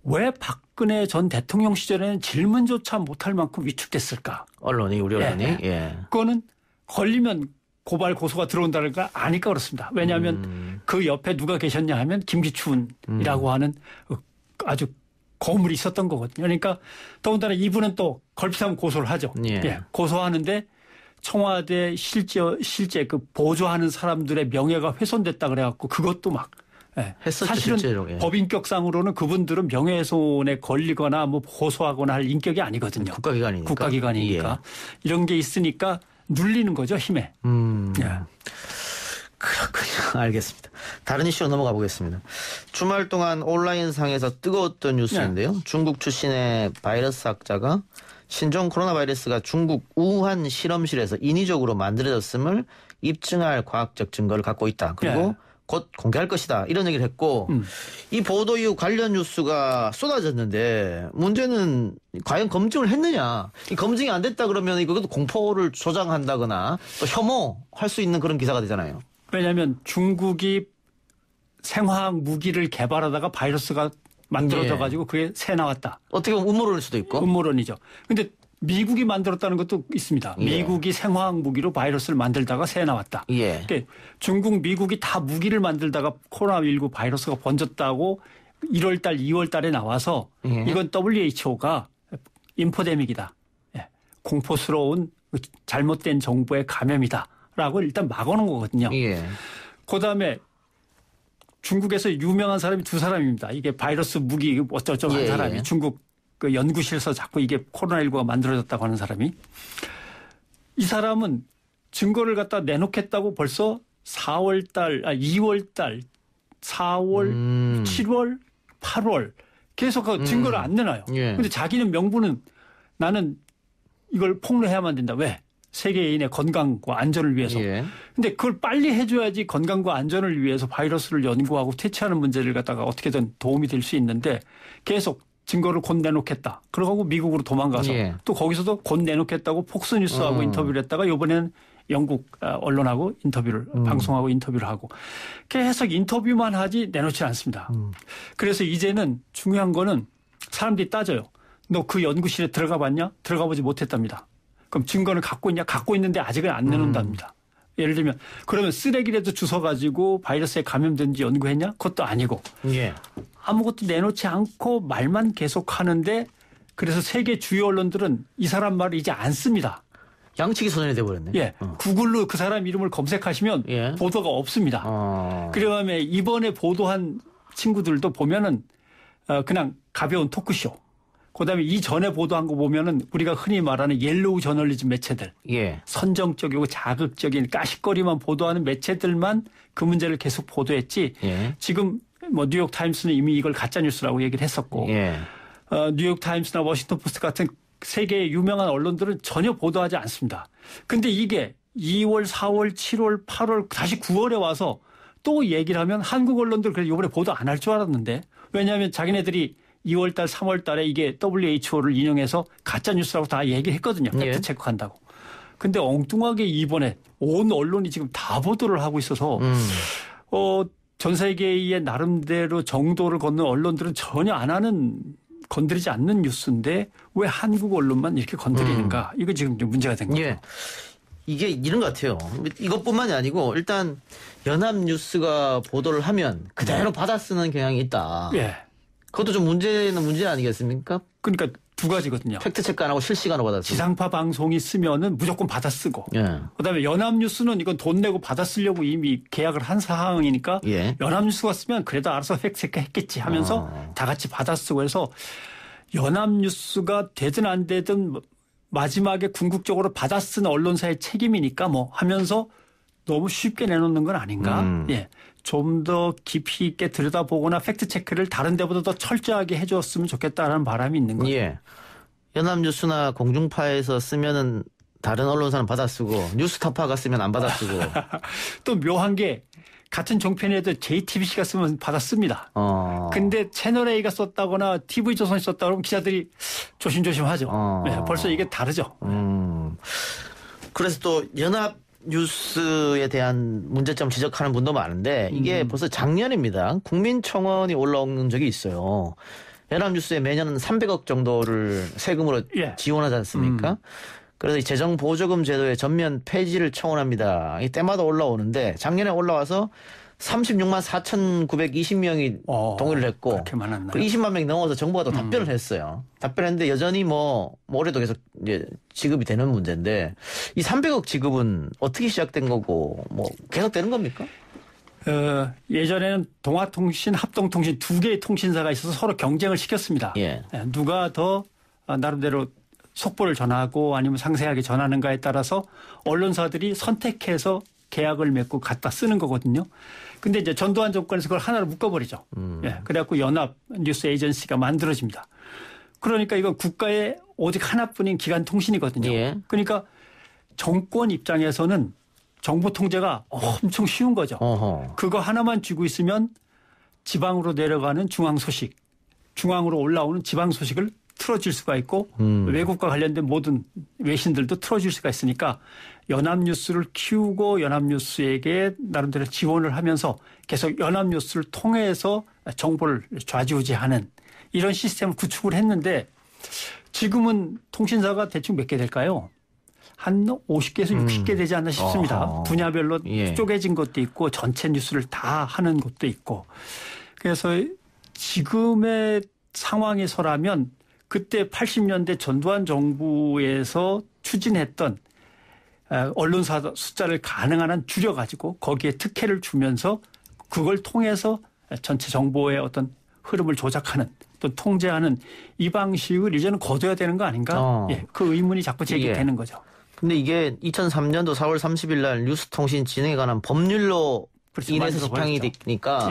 왜 박근혜 전 대통령 시절에는 질문조차 못할 만큼 위축됐을까? 우리 언론이. 예. 그거는 걸리면 고발 고소가 들어온다는 걸 아니까 그렇습니다. 왜냐하면 그 옆에 누가 계셨냐 하면 김기춘이라고 하는 아주 거물이 있었던 거거든요. 그러니까 더군다나 이분은 또 걸핏하면 고소를 하죠. 예. 고소하는데 청와대 실제 그 보조하는 사람들의 명예가 훼손됐다 그래갖고 그것도 막 했었죠, 사실은 실제로. 예. 법인격상으로는 그분들은 명예훼손에 걸리거나 뭐 고소하거나 할 인격이 아니거든요. 국가기관이니까. 예. 이런 게 있으니까 눌리는 거죠, 힘에. 예. 그렇군요. 알겠습니다. 다른 이슈로 넘어가 보겠습니다. 주말 동안 온라인상에서 뜨거웠던 뉴스인데요. 네. 중국 출신의 바이러스 학자가 신종 코로나 바이러스가 중국 우한 실험실에서 인위적으로 만들어졌음을 입증할 과학적 증거를 갖고 있다. 그리고 네. 곧 공개할 것이다. 이런 얘기를 했고 이 보도 이후 관련 뉴스가 쏟아졌는데 문제는 과연 검증을 했느냐. 이 검증이 안 됐다 그러면 이것도 공포를 조장한다거나 또 혐오할 수 있는 그런 기사가 되잖아요. 왜냐하면 중국이 생화학 무기를 개발하다가 바이러스가 만들어져 가지고 그게 새 나왔다. 어떻게 보면 음모론일 수도 있고. 음모론이죠. 근데 미국이 만들었다는 것도 있습니다. 예. 미국이 생화학 무기로 바이러스를 만들다가 새 나왔다. 예. 그러니까 중국, 미국이 다 무기를 만들다가 코로나19 바이러스가 번졌다고 1월 달, 2월 달에 나와서 예. 이건 WHO가 인포데믹이다. 예. 공포스러운 잘못된 정보의 감염이다라고 일단 막아놓은 거거든요. 예. 그다음에 중국에서 유명한 사람이 두 사람입니다. 이게 바이러스 무기 어쩌고저쩌고 한 사람이 중국 그 연구실에서 자꾸 이게 코로나19가 만들어졌다고 하는 사람이 이 사람은 증거를 갖다 내놓겠다고 벌써 2월 달, 4월, 7월, 8월 계속 그 증거를 안 내놔요. 그런데 자기는 명분은 나는 이걸 폭로해야만 된다. 왜? 세계인의 건강과 안전을 위해서. 근데 그걸 빨리 해줘야지 건강과 안전을 위해서 바이러스를 연구하고 퇴치하는 문제를 갖다가 어떻게든 도움이 될 수 있는데 계속 증거를 곧 내놓겠다. 그러고 미국으로 도망가서 또 거기서도 곧 내놓겠다고 폭스뉴스하고 인터뷰를 했다가 이번에는 영국 언론하고 방송하고 인터뷰를 하고 계속 인터뷰만 하지 내놓지 않습니다. 그래서 이제는 중요한 거는 사람들이 따져요. 너 그 연구실에 들어가 봤냐? 들어가 보지 못했답니다. 그럼 증거는 갖고 있냐? 갖고 있는데 아직은 안 내놓는답니다. 예를 들면 그러면 쓰레기라도 주워가지고 바이러스에 감염된지 연구했냐? 그것도 아니고 아무것도 내놓지 않고 말만 계속하는데 그래서 세계 주요 언론들은 이 사람 말을 이제 안 씁니다. 양측이 소년이 돼버렸네. 구글로 그 사람 이름을 검색하시면 보도가 없습니다. 그다음에 이번에 보도한 친구들도 보면은 그냥 가벼운 토크쇼. 그다음에 이전에 보도한 거 보면은 우리가 흔히 말하는 옐로우 저널리즘 매체들. 선정적이고 자극적인 까십거리만 보도하는 매체들만 그 문제를 계속 보도했지. 지금 뭐 뉴욕 타임스는 이미 이걸 가짜 뉴스라고 얘기를 했었고. 뉴욕 타임스나 워싱턴 포스트 같은 세계의 유명한 언론들은 전혀 보도하지 않습니다. 근데 이게 2월, 4월, 7월, 8월 다시 9월에 와서 또 얘기를 하면 한국 언론들 그래서 이번에 보도 안 할 줄 알았는데 왜냐하면 자기네들이 2월 달, 3월 달에 이게 WHO를 인용해서 가짜 뉴스라고 다 얘기했거든요. 팩트 체크한다고. 근데 엉뚱하게 이번에 온 언론이 지금 다 보도를 하고 있어서 전 세계의 나름대로 정도를 걷는 언론들은 전혀 안 하는 건드리지 않는 뉴스인데 왜 한국 언론만 이렇게 건드리는가. 이거 지금 문제가 된 거죠. 이게 이런 것 같아요. 이것뿐만이 아니고 일단 연합뉴스가 보도를 하면 그대로 받아쓰는 경향이 있다. 그것도 좀 문제 아니겠습니까? 그러니까 두 가지거든요. 팩트체크 안 하고 실시간으로 받아쓰고. 지상파 방송이 쓰면은 무조건 받아쓰고. 그다음에 연합뉴스는 이건 돈 내고 받아쓰려고 이미 계약을 한 사항이니까 연합뉴스가 쓰면 그래도 알아서 팩트체크 했겠지 하면서 다 같이 받아쓰고 해서 연합뉴스가 되든 안 되든 마지막에 궁극적으로 받아 쓴 언론사의 책임이니까 뭐 하면서 너무 쉽게 내놓는 건 아닌가. 예. 좀 더 깊이 있게 들여다보거나 팩트체크를 다른 데보다 더 철저하게 해줬으면 좋겠다라는 바람이 있는 거죠. 예. 연합뉴스나 공중파에서 쓰면은 다른 언론사는 받아쓰고 뉴스타파가 쓰면 안 받아쓰고. 또 묘한 게 같은 종편에도 JTBC가 쓰면 받아씁니다. 근데 채널A가 썼다거나 TV조선이 썼다 그러면 기자들이 조심조심하죠. 네, 벌써 이게 다르죠. 그래서 또 연합뉴스에 대한 문제점 지적하는 분도 많은데 이게 벌써 작년입니다. 국민청원이 올라온 적이 있어요. 연합뉴스에 매년 300억 정도를 세금으로 지원하지 않습니까? 그래서 이 재정보조금 제도의 전면 폐지를 청원합니다. 이 때마다 올라오는데 작년에 올라와서 36만 4,920명이 동의를 했고 그렇게 많았나요? 20만 명이 넘어서 정부가 또 답변을 했어요. 답변했는데 여전히 뭐 올해도 계속 이제 지급이 되는 문제인데 이 300억 지급은 어떻게 시작된 거고 뭐 계속 되는 겁니까? 예전에는 동아통신, 합동통신 두 개의 통신사가 있어서 서로 경쟁을 시켰습니다. 예. 누가 더 나름대로 속보를 전하고 아니면 상세하게 전하는가에 따라서 언론사들이 선택해서 계약을 맺고 갖다 쓰는 거거든요. 근데 이제 전두환 정권에서 그걸 하나로 묶어버리죠. 예. 그래갖고 연합 뉴스 에이전시가 만들어집니다. 그러니까 이건 국가의 오직 하나뿐인 기관 통신이거든요. 예. 그러니까 정권 입장에서는 정부 통제가 엄청 쉬운 거죠. 그거 하나만 쥐고 있으면 지방으로 내려가는 중앙 소식, 중앙으로 올라오는 지방 소식을 틀어줄 수가 있고 외국과 관련된 모든 외신들도 틀어줄 수가 있으니까 연합뉴스를 키우고 연합뉴스에게 나름대로 지원을 하면서 계속 연합뉴스를 통해서 정보를 좌지우지하는 이런 시스템을 구축을 했는데 지금은 통신사가 대충 몇 개 될까요? 한 50개에서 60개 되지 않나 싶습니다. 분야별로 쪼개진 것도 있고 전체 뉴스를 다 하는 것도 있고. 그래서 지금의 상황에서라면 그때 80년대 전두환 정부에서 추진했던 언론사 숫자를 가능한 한 줄여가지고 거기에 특혜를 주면서 그걸 통해서 전체 정보의 어떤 흐름을 조작하는 또 통제하는 이 방식을 이제는 거둬야 되는 거 아닌가? 예, 그 의문이 자꾸 제기되는 거죠. 근데 이게 2003년도 4월 30일 날 뉴스통신 진행에 관한 법률로 인해서 집행이 되니까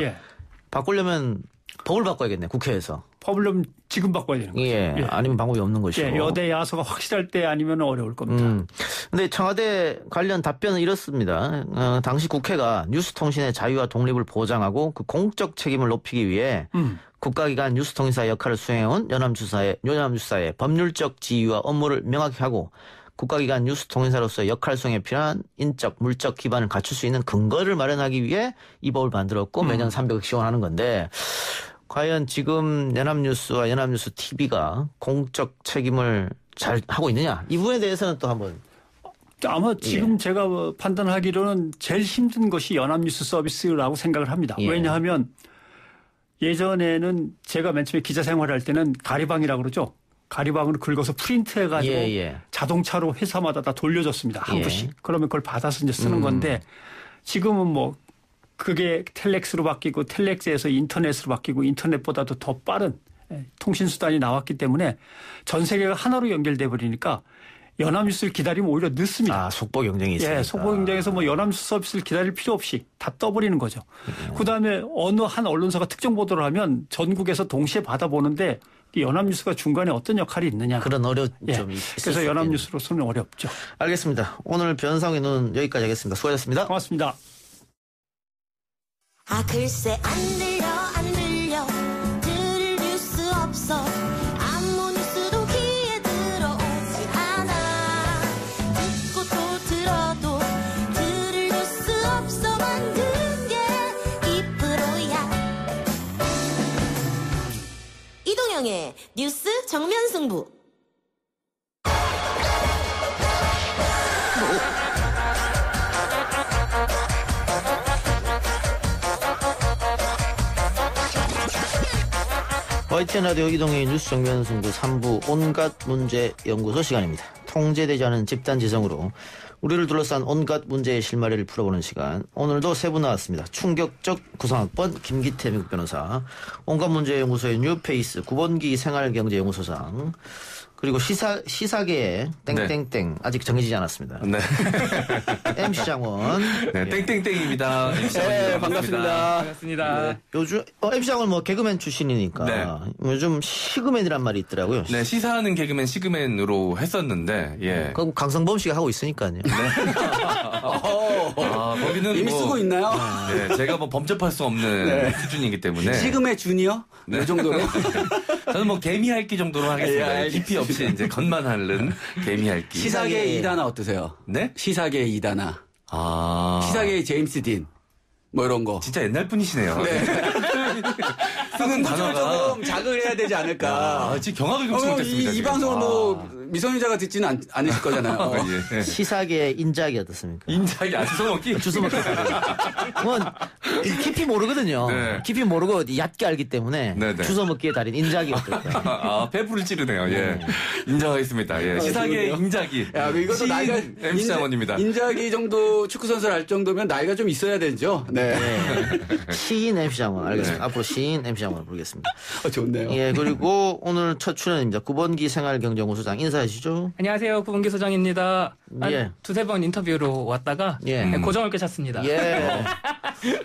바꾸려면 법을 바꿔야겠네, 국회에서. 법을 지금 바꿔야 되는 거죠. 예. 아니면 방법이 없는 것이고. 예. 여대 야소가 확실할 때 아니면 어려울 겁니다. 근데 청와대 관련 답변은 이렇습니다. 당시 국회가 뉴스통신의 자유와 독립을 보장하고 그 공적 책임을 높이기 위해 국가기관 뉴스통신사의 역할을 수행해온 연합뉴스사의 법률적 지위와 업무를 명확히 하고 국가기관 뉴스통신사로서의 역할 수행에 필요한 인적, 물적 기반을 갖출 수 있는 근거를 마련하기 위해 이 법을 만들었고 매년 300억 지원하는 건데 과연 지금 연합뉴스와 연합뉴스 TV가 공적 책임을 잘 하고 있느냐? 이 부분에 대해서는 또 한번. 아마 지금 제가 판단하기로는 제일 힘든 것이 연합뉴스 서비스라고 생각을 합니다. 왜냐하면 예전에는 제가 맨 처음에 기자 생활할 때는 가리방이라고 그러죠. 가리방으로 긁어서 프린트해가지고 자동차로 회사마다 다 돌려줬습니다. 한 부씩. 그러면 그걸 받아서 이제 쓰는 건데 지금은 뭐 그게 텔렉스로 바뀌고 텔렉스에서 인터넷으로 바뀌고 인터넷보다도 더 빠른 통신수단이 나왔기 때문에 전 세계가 하나로 연결돼 버리니까 연합뉴스를 기다리면 오히려 늦습니다. 속보 경쟁이 있습니다. 예, 속보 경쟁에서 뭐 연합뉴스 서비스를 기다릴 필요 없이 다 떠버리는 거죠. 그다음에 어느 한 언론사가 특정 보도를 하면 전국에서 동시에 받아보는데 연합뉴스가 중간에 어떤 역할이 있느냐. 그런 어려움이 그래서 연합뉴스로서는 어렵죠. 알겠습니다. 오늘 변상의 눈 여기까지 하겠습니다. 수고하셨습니다. 고맙습니다. 글쎄 안 들려 들을 뉴스 없어 아무 뉴스도 귀에 들어오지 않아 듣고 또 들어도 들을 뉴스 없어 만든 게 2%야 이동영의 뉴스 정면 승부. YTN 라디오 이동의 뉴스 정면 승부 3부 온갖 문제 연구소 시간입니다. 통제되지 않은 집단 지성으로 우리를 둘러싼 온갖 문제의 실마리를 풀어보는 시간. 오늘도 세 분 나왔습니다. 충격적 구성학번 김기태 미국 변호사, 온갖 문제 연구소의 뉴페이스 구본기 생활경제연구소장, 그리고 시사계의 땡땡땡 아직 정해지지 않았습니다. 네. MC 장원. 네, 땡땡땡입니다. 네, 반갑습니다. 네. 요즘 MC 장원 뭐 개그맨 출신이니까 네. 요즘 시그맨이란 말이 있더라고요. 네, 시사하는 개그맨 시그맨으로 했었는데 예. 그럼 강성범 씨가 하고 있으니까요. 네. 거기는 이미 쓰고 있나요? 네, 제가 뭐 범접할 수 없는 수준이기 때문에. 시그맨 주니어? 네. 이 정도로? 저는 뭐 개미핥기 정도로 하겠습니다. 깊이 없이 이제 겉만 핥는 개미핥기. 시사계 2단아 어떠세요? 네? 시사계 2단아. 시사계 제임스 딘. 뭐 이런 거. 진짜 옛날 분이시네요. 네. 쓰는 단어가 좀 자극을 해야 되지 않을까. 지금 경악을 금치 못했습니다. 이 방송을 뭐 미성년자가 듣지는 않으실 거잖아요. 예. 시사계 인작이 어떻습니까? 인작이 주워먹기? 주워먹기. 뭐 깊이 모르거든요. 네. 깊이 모르고 얕게 알기 때문에 네네. 주워먹기의 달인 인작이 어떨까? 배부를 찌르네요. 예. 인정하겠습니다. 예. 시사계 인작이. 야, 이것도 나이가 MC 장원입니다. 인작이 정도 축구 선수를 할 정도면 나이가 좀 있어야 되죠. 네. 시인 MC 장원 알겠습니다. 앞으로 시인 MC 장원을 부르겠습니다. 좋네요. 예, 그리고 오늘 첫 출연입니다. 구본기 생활경제연구소장 인사하시죠. 안녕하세요. 구본기 소장입니다. 예. 두세 번 인터뷰로 왔다가 고정을 꿰찼습니다. 예.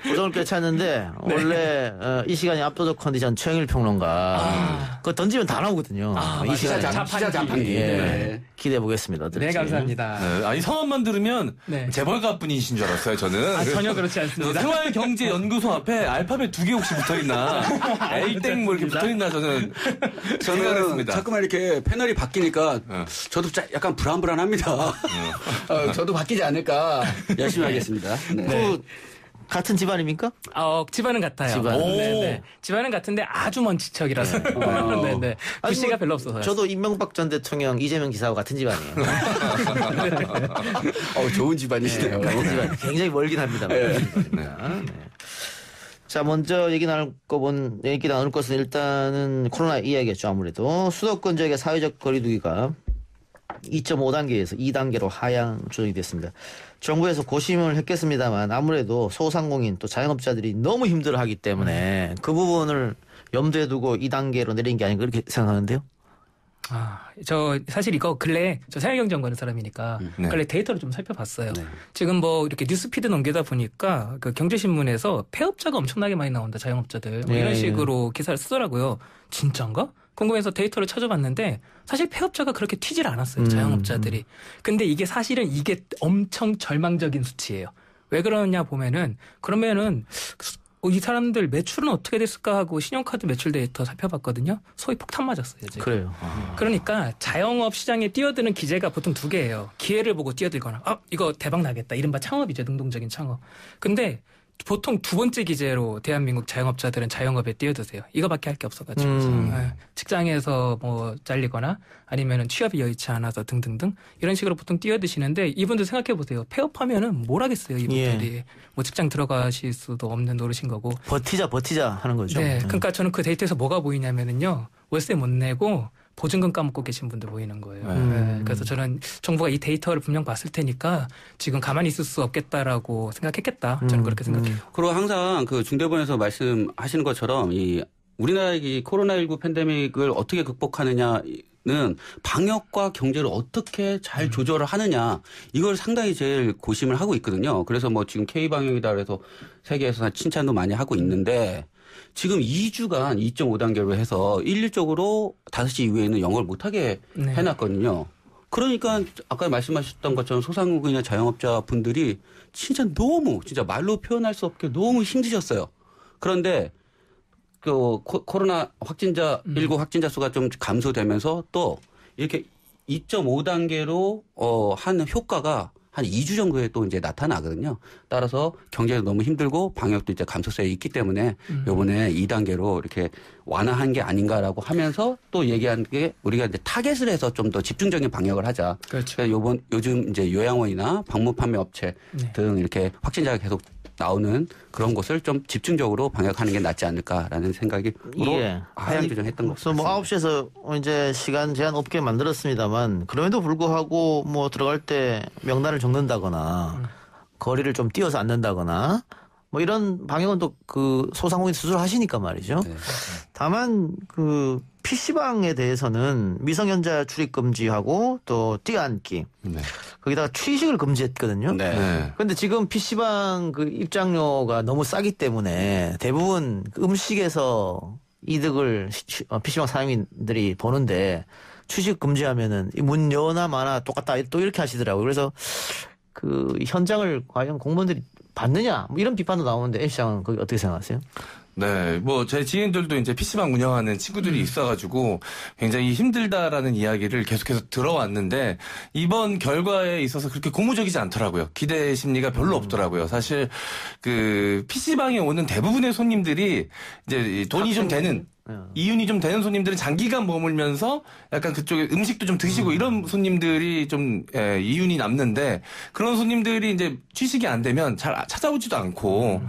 고정을 꿰찼는데 원래 이 시간이 압도적 컨디션 최영일 평론가 그거 던지면 다 나오거든요. 이 시간에 시사 자판기. 네. 기대해 보겠습니다. 네, 감사합니다. 네. 이 성함만 들으면 재벌가 분이신 줄 알았어요. 저는. 전혀 그렇지 않습니다. 생활경제연구소 앞에 알파벳 2개 혹시 붙어있나 A땡 뭐 이렇게 붙어있나 저는 생각했습니다. 자꾸만 이렇게 패널이 바뀌니까 저도 약간 불안합니다. 저도 바뀌지 않을까 열심히 하겠습니다. 네. 같은 집안입니까? 집안은 같아요. 집안은 같은데 아주 먼 지척이라서. 네네. 부씨가 별로 없어서요. 저도 이명박 전 대통령, 이재명 지사하고 같은 집안이에요. 좋은 집안이시네요. 같은 집안. 굉장히 멀긴 합니다. 네. 자, 먼저 얘기 나눌 것은 일단은 코로나 이야기였죠. 아무래도 수도권 지역의 사회적 거리두기가 2.5단계에서 2단계로 하향 조정이 됐습니다. 정부에서 고심을 했겠습니다만 아무래도 소상공인 또 자영업자들이 너무 힘들어하기 때문에 그 부분을 염두에 두고 2단계로 내린 게 아닌가 그렇게 생각하는데요. 저 사실 이거 근래 저 생활경제연구 하는 사람이니까 근래 데이터를 좀 살펴봤어요. 지금 뭐 이렇게 뉴스피드 넘기다 보니까 그 경제신문에서 폐업자가 엄청나게 많이 나온다. 자영업자들 뭐 이런 식으로 기사를 쓰더라고요. 진짠가? 궁금해서 데이터를 찾아봤는데 사실 폐업자가 그렇게 튀질 않았어요. 자영업자들이. 근데 이게 사실은 이게 엄청 절망적인 수치예요. 왜 그러냐 보면은 그러면은 이 사람들 매출은 어떻게 됐을까 하고 신용카드 매출 데이터 살펴봤거든요. 소위 폭탄 맞았어요. 지금. 그래요. 그러니까 자영업 시장에 뛰어드는 기제가 보통 두 개예요. 기회를 보고 뛰어들거나 이거 대박 나겠다. 이른바 창업이죠. 능동적인 창업. 근데 보통 두 번째 기제로 대한민국 자영업자들은 자영업에 뛰어드세요. 이거밖에 할 게 없어가지고 직장에서 뭐 잘리거나 아니면은 취업이 여의치 않아서 등등등 이런 식으로 보통 뛰어드시는데 이분들 생각해 보세요. 폐업하면은 뭘 하겠어요. 이분들이 뭐 직장 들어가실 수도 없는 노릇인 거고 버티자 하는 거죠. 네, 그러니까 저는 그 데이터에서 뭐가 보이냐면은요 월세 못 내고 보증금 까먹고 계신 분들 보이는 거예요. 그래서 저는 정부가 이 데이터를 분명 봤을 테니까 지금 가만히 있을 수 없겠다라고 생각했겠다. 저는 그렇게 생각해요. 그리고 항상 그 중대본에서 말씀하시는 것처럼 이 우리나라의 이 코로나19 팬데믹을 어떻게 극복하느냐는 방역과 경제를 어떻게 잘 조절을 하느냐 이걸 상당히 제일 고심을 하고 있거든요. 그래서 뭐 지금 K방역이다 그래서 세계에서 칭찬도 많이 하고 있는데 지금 2주간 2.5단계로 해서 일률적으로 5시 이후에는 영업을 못하게 해놨거든요. 그러니까 아까 말씀하셨던 것처럼 소상공인이나 자영업자 분들이 진짜 말로 표현할 수 없게 너무 힘드셨어요. 그런데 그 코로나 확진자 19 확진자 수가 좀 감소되면서 또 이렇게 2.5단계로 한 효과가 한 2주 정도에 또 이제 나타나거든요. 따라서 경제도 너무 힘들고 방역도 이제 감소세에 있기 때문에 요번에 2단계로 이렇게 완화한 게 아닌가라고 하면서 또 얘기한 게 우리가 이제 타겟을 해서 좀 더 집중적인 방역을 하자. 그렇죠. 그러니까 요즘 이제 요양원이나 방문 판매 업체 등 이렇게 확진자가 계속 나오는 그런 곳을 좀 집중적으로 방역하는 게 낫지 않을까라는 생각으로 하향 조정했던 것 같습니다. 뭐 9시에서 이제 시간 제한 없게 만들었습니다만 그럼에도 불구하고 뭐 들어갈 때 명단을 적는다거나 거리를 좀 띄어서 앉는다거나 뭐 이런 방역은 또 그 소상공인 스스로 하시니까 말이죠. 다만 그 PC방에 대해서는 미성년자 출입 금지하고 또 뛰어앉기. 네. 거기다가 취식을 금지했거든요. 네. 그런데 지금 PC방 그 입장료가 너무 싸기 때문에 대부분 음식에서 이득을 PC방 사장님들이 보는데 취식 금지하면은 문 여나 마나 똑같다 또 이렇게 하시더라고요. 그래서 그 현장을 과연 공무원들이 받느냐 뭐 이런 비판도 나오는데 M 시장은 거기 어떻게 생각하세요? 네, 뭐 제 지인들도 이제 PC방 운영하는 친구들이 있어가지고 굉장히 힘들다라는 이야기를 계속해서 들어왔는데 이번 결과에 있어서 그렇게 고무적이지 않더라고요. 기대 심리가 별로 없더라고요. 사실 그 PC방에 오는 대부분의 손님들이 이제 돈이 좀 되는 이윤이 좀 되는 손님들은 장기간 머물면서 약간 그쪽에 음식도 좀 드시고 이런 손님들이 좀 이윤이 남는데 그런 손님들이 이제 취식이 안 되면 잘 찾아오지도 않고.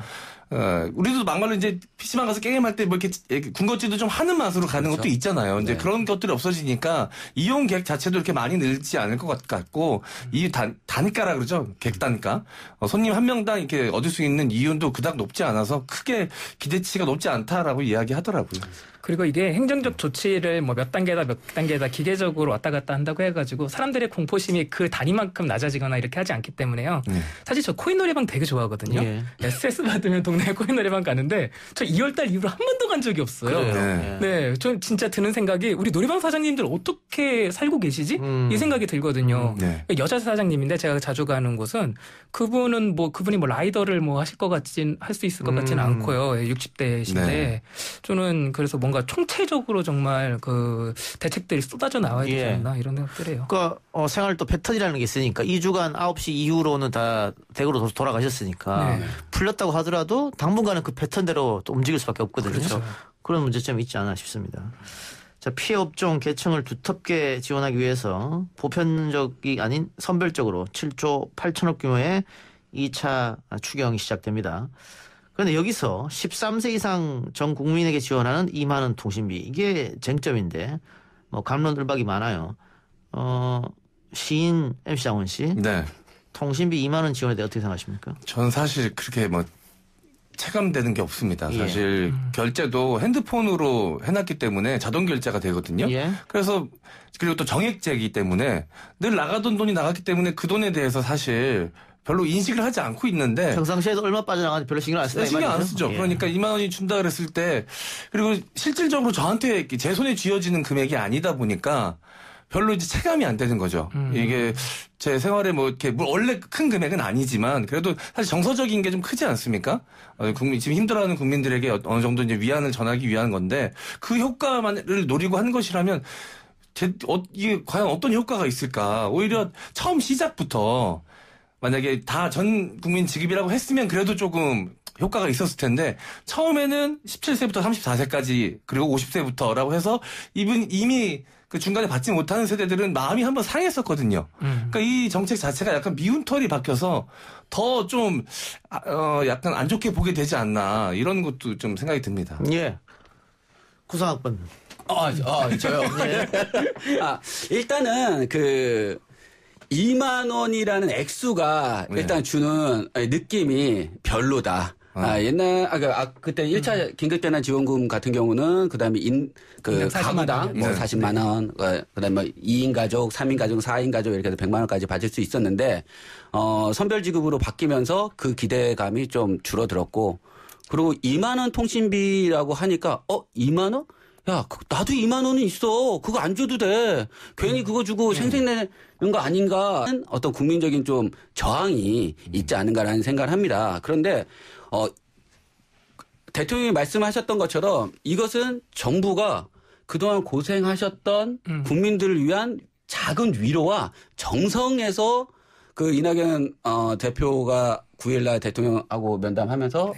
우리도 막말로 이제 PC방 가서 게임할 때 뭐 이렇게 군것질도 좀 하는 맛으로 가는 그렇죠. 것도 있잖아요. 이제 그런 것들이 없어지니까 이용객 자체도 이렇게 많이 늘지 않을 것 같고 이 단가라 그러죠. 객단가. 손님 한 명당 이렇게 얻을 수 있는 이윤도 그닥 높지 않아서 크게 기대치가 높지 않다라고 이야기하더라고요. 그리고 이게 행정적 조치를 뭐 몇 단계다 기계적으로 왔다 갔다 한다고 해가지고 사람들의 공포심이 그 단위만큼 낮아지거나 이렇게 하지 않기 때문에요. 사실 저 코인 노래방 되게 좋아하거든요. SS 받으면 동네 코인 노래방 가는데 저 2월달 이후로 한 번도 간 적이 없어요. 네, 저 진짜 드는 생각이 우리 노래방 사장님들 어떻게 살고 계시지? 이 생각이 들거든요. 여자 사장님인데 제가 자주 가는 곳은 그분이 뭐 라이더를 뭐 할 수 있을 것 같지는 않고요. 60대신데 저는 그래서 뭔가 총체적으로 정말 그 대책들이 쏟아져 나와야 되지 않나 이런 생각들이에요. 그러니까 생활 또 패턴이라는 게 있으니까 2주간 9시 이후로는 다 댁으로 돌아가셨으니까 풀렸다고 하더라도 당분간은 그 패턴대로 또 움직일 수밖에 없거든요. 그렇죠. 그런 문제점이 있지 않나 싶습니다. 자, 피해 업종 계층을 두텁게 지원하기 위해서 보편적이 아닌 선별적으로 7조 8천억 규모의 2차 추경이 시작됩니다. 그런데 여기서 13세 이상 전 국민에게 지원하는 2만 원 통신비 이게 쟁점인데 뭐 감론을박이 많아요. 시인 MC 장원 씨, 네. 통신비 2만 원 지원에 대해 어떻게 생각하십니까? 전 사실 그렇게 뭐 체감되는 게 없습니다. 사실 결제도 핸드폰으로 해놨기 때문에 자동 결제가 되거든요. 그래서 그리고 또 정액제이기 때문에 늘 나가던 돈이 나갔기 때문에 그 돈에 대해서 사실 별로 인식을 하지 않고 있는데 평상시에도 얼마 빠져나가는지 별로 신경 안 쓰다. 신경 안 쓰죠. 그러니까 2만 원이 준다 그랬을 때 그리고 실질적으로 저한테 제 손에 쥐어지는 금액이 아니다 보니까 별로 이제 체감이 안 되는 거죠. 이게 제 생활에 뭐 이렇게 원래 큰 금액은 아니지만 그래도 사실 정서적인 게 좀 크지 않습니까? 지금 힘들어하는 국민들에게 어느 정도 이제 위안을 전하기 위한 건데 그 효과만을 노리고 한 것이라면 이게 과연 어떤 효과가 있을까? 오히려 처음 시작부터 만약에 다 전 국민 지급이라고 했으면 그래도 조금 효과가 있었을 텐데 처음에는 17세부터 34세까지 그리고 50세부터라고 해서 이미 그 중간에 받지 못하는 세대들은 마음이 한번 상했었거든요. 그러니까 이 정책 자체가 약간 미운 털이 박혀서 더 좀 약간 안 좋게 보게 되지 않나 이런 것도 좀 생각이 듭니다. 예. 구성학번. 저요. 일단은 2만 원이라는 액수가 일단 주는 느낌이 별로다. 그때 1차 긴급재난 지원금 같은 경우는 그다음에 가구당 뭐 40만 원, 그다음에 2인 가족, 3인 가족, 4인 가족 이렇게 해서 100만 원까지 받을 수 있었는데 선별 지급으로 바뀌면서 그 기대감이 좀 줄어들었고 그리고 2만 원 통신비라고 하니까 2만 원? 야, 나도 2만 원은 있어. 그거 안 줘도 돼. 괜히 그거 주고 생색내는 거 아닌가? 어떤 국민적인 좀 저항이 있지 않은가라는 생각을 합니다. 그런데 대통령이 말씀하셨던 것처럼 이것은 정부가 그동안 고생하셨던 국민들을 위한 작은 위로와 정성에서 그 이낙연 대표가 9일날 대통령하고 면담하면서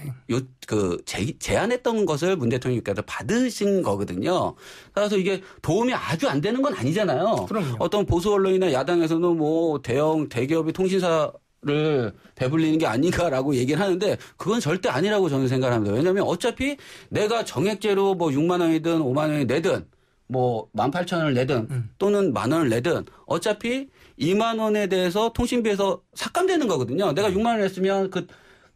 제안했던 것을 문 대통령께서 받으신 거거든요. 따라서 이게 도움이 아주 안 되는 건 아니잖아요. 그럼요. 어떤 보수 언론이나 야당에서는 뭐 대기업이 통신사를 배불리는 게 아닌가라고 얘기를 하는데 그건 절대 아니라고 저는 생각합니다. 왜냐하면 어차피 내가 정액제로 뭐 6만 원이든 5만 원이 내든 뭐 18,000원을 내든 또는 만 원을 내든 어차피 2만 원에 대해서 통신비에서 삭감되는 거거든요. 내가 6만 원 냈으면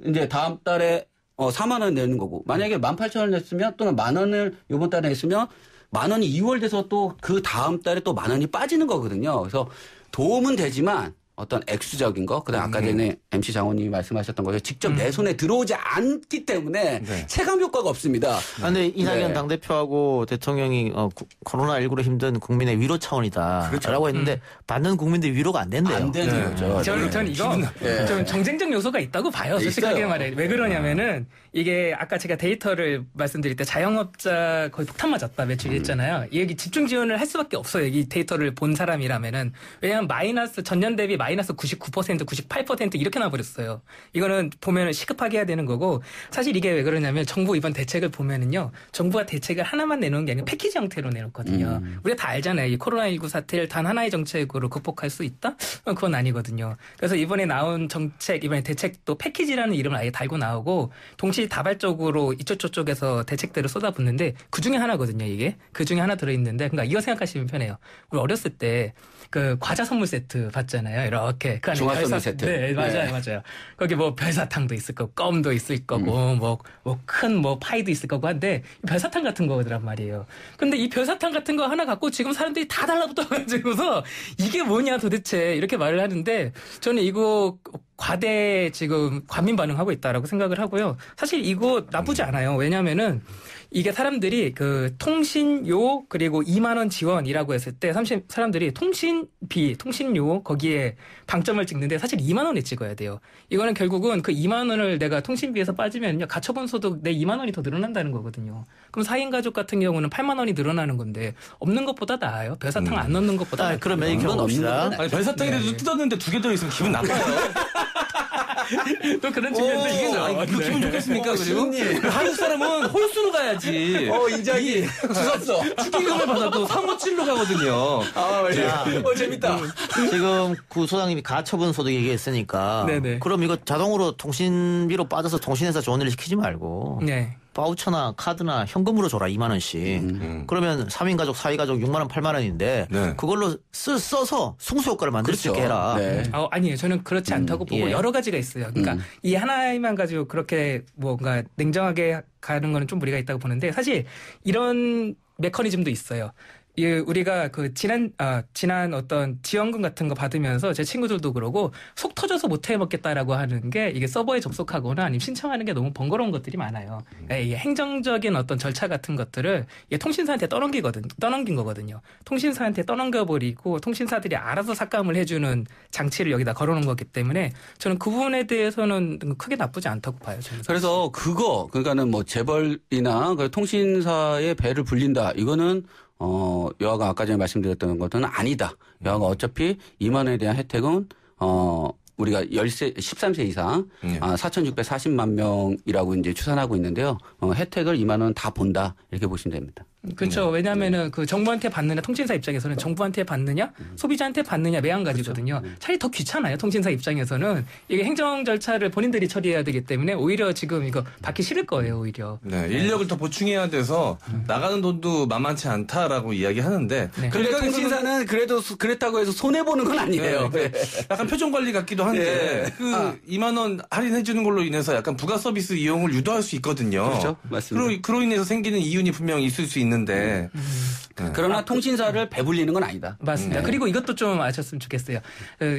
이제 다음 달에 4만 원 내는 거고 만약에 18,000원 냈으면 또는 만 원을 이번 달에 냈으면 만 원이 2월 돼서 또 그 다음 달에 또 만 원이 빠지는 거거든요. 그래서 도움은 되지만 어떤 액수적인 거, 그다음 아까 전에 MC 장원님이 말씀하셨던 것처럼 직접 내 손에 들어오지 않기 때문에 체감 효과가 없습니다. 그런데 이낙연 당대표하고 대통령이 코로나19로 힘든 국민의 위로 차원이다 라고 했는데 받는 국민들 위로가 안 된대요. 안 되는 거죠. 저는 이거 좀 정쟁적 요소가 있다고 봐요. 솔직하게 말해. 왜 그러냐면은 이게 아까 제가 데이터를 말씀드릴 때 자영업자 거의 폭탄 맞았다 며칠 했잖아요. 여기 집중 지원을 할 수밖에 없어요. 이 데이터를 본 사람이라면은. 왜냐하면 마이너스 전년 대비 마이너스 99%, 98% 이렇게 나버렸어요. 이거는 보면은 시급하게 해야 되는 거고 사실 이게 왜 그러냐면 정부 이번 대책을 보면은요. 정부가 대책을 하나만 내놓은 게 아니라 패키지 형태로 내놓거든요. 우리가 다 알잖아요. 이 코로나19 사태를 단 하나의 정책으로 극복할 수 있다? 그건 아니거든요. 그래서 이번에 나온 정책, 이번에 대책도 패키지라는 이름을 아예 달고 나오고 동시다발적으로 이쪽 저쪽에서 대책들을 쏟아붓는데 그중에 하나거든요. 이게. 그중에 하나 들어있는데 그러니까 이거 생각하시면 편해요. 우리 어렸을 때 그 과자 선물 세트 봤잖아요. 이렇게. 그 안에 종합 선물 세트. 네, 맞아요. 맞아요. 거기 뭐 별사탕도 있을 거고 껌도 있을 거고 큰 파이도 있을 거고 한데 별사탕 같은 거더란 말이에요. 근데 이 별사탕 같은 거 하나 갖고 지금 사람들이 다 달라붙어가지고서 이게 뭐냐 도대체 이렇게 말을 하는데 저는 이거 과대 지금 과민 반응하고 있다라고 생각을 하고요. 사실 이거 나쁘지 않아요. 왜냐면은 이게 사람들이 그 통신요 그리고 2만 원 지원이라고 했을 때 사람들이 통신비, 통신요 거기에 방점을 찍는데 사실 2만 원에 찍어야 돼요. 이거는 결국은 그 2만 원을 내가 통신비에서 빠지면요. 가처분 소득 내 2만 원이 더 늘어난다는 거거든요. 그럼 4인 가족 같은 경우는 8만 원이 늘어나는 건데 없는 것보다 나아요. 별사탕 안 넣는 것보다. 그러면 이건 봅시다. 별사탕이라도 뜯었는데 2개 더 있으면 기분 나빠요. 또 그런 측면도 있겠죠. 그 기분 좋겠습니까? 그리고 한국 사람은 홀수로 가야지. 인자기 주웠어. 축의금을 받아도 357로 가거든요. 재밌다. 지금 구 소장님이 가처분 소득 얘기했으니까. 네네. 그럼 이거 자동으로 통신비로 빠져서 통신회사 좋은 일을 시키지 말고. 네. 바우처나 카드나 현금으로 줘라 2만 원씩. 그러면 3인 가족, 4인 가족 6만 원, 8만 원인데 그걸로 써서 승수 효과를 만들 수 있게 해라. 네. 아니에요. 저는 그렇지 않다고 보고 여러 가지가 있어요. 그러니까 이 하나만 가지고 그렇게 뭔가 냉정하게 가는 거는 좀 무리가 있다고 보는데 사실 이런 메커니즘도 있어요. 우리가 그 지난 어떤 지원금 같은 거 받으면서 제 친구들도 그러고 속 터져서 못 해먹겠다라고 하는 게 이게 서버에 접속하거나 아니면 신청하는 게 너무 번거로운 것들이 많아요. 그러니까 이게 행정적인 어떤 절차 같은 것들을 이게 통신사한테 떠넘긴 거거든요. 통신사한테 떠넘겨버리고 통신사들이 알아서 삭감을 해주는 장치를 여기다 걸어놓은 거기 때문에 저는 그 부분에 대해서는 크게 나쁘지 않다고 봐요. 저는. 그래서 그러니까는 뭐 재벌이나 통신사의 배를 불린다. 이거는 여하가 아까 전에 말씀드렸던 것은 아니다. 여하가 어차피 2만 원에 대한 혜택은 우리가 13세 이상 4,640만 명이라고 이제 추산하고 있는데요. 혜택을 2만 원 다 본다. 이렇게 보시면 됩니다. 그렇죠. 왜냐하면은 그 정부한테 받느냐 통신사 입장에서는 정부한테 받느냐 소비자한테 받느냐 매한가지거든요. 차라리 더 귀찮아요. 통신사 입장에서는 이게 행정 절차를 본인들이 처리해야 되기 때문에 오히려 지금 이거 받기 싫을 거예요. 오히려. 네, 인력을 더 보충해야 돼서 나가는 돈도 만만치 않다라고 이야기하는데. 네. 그런데 통신사는 그래도 그랬다고 해서 손해 보는 건 아니에요. 네. 약간 표정 관리 같기도 한데 2만 원 할인해 주는 걸로 인해서 약간 부가 서비스 이용을 유도할 수 있거든요. 그렇죠, 맞습니다. 그로 인해서 생기는 이윤이 분명 있을 수 있는데. 그러나 통신사를 배불리는 건 아니다. 맞습니다. 그리고 이것도 좀 아셨으면 좋겠어요.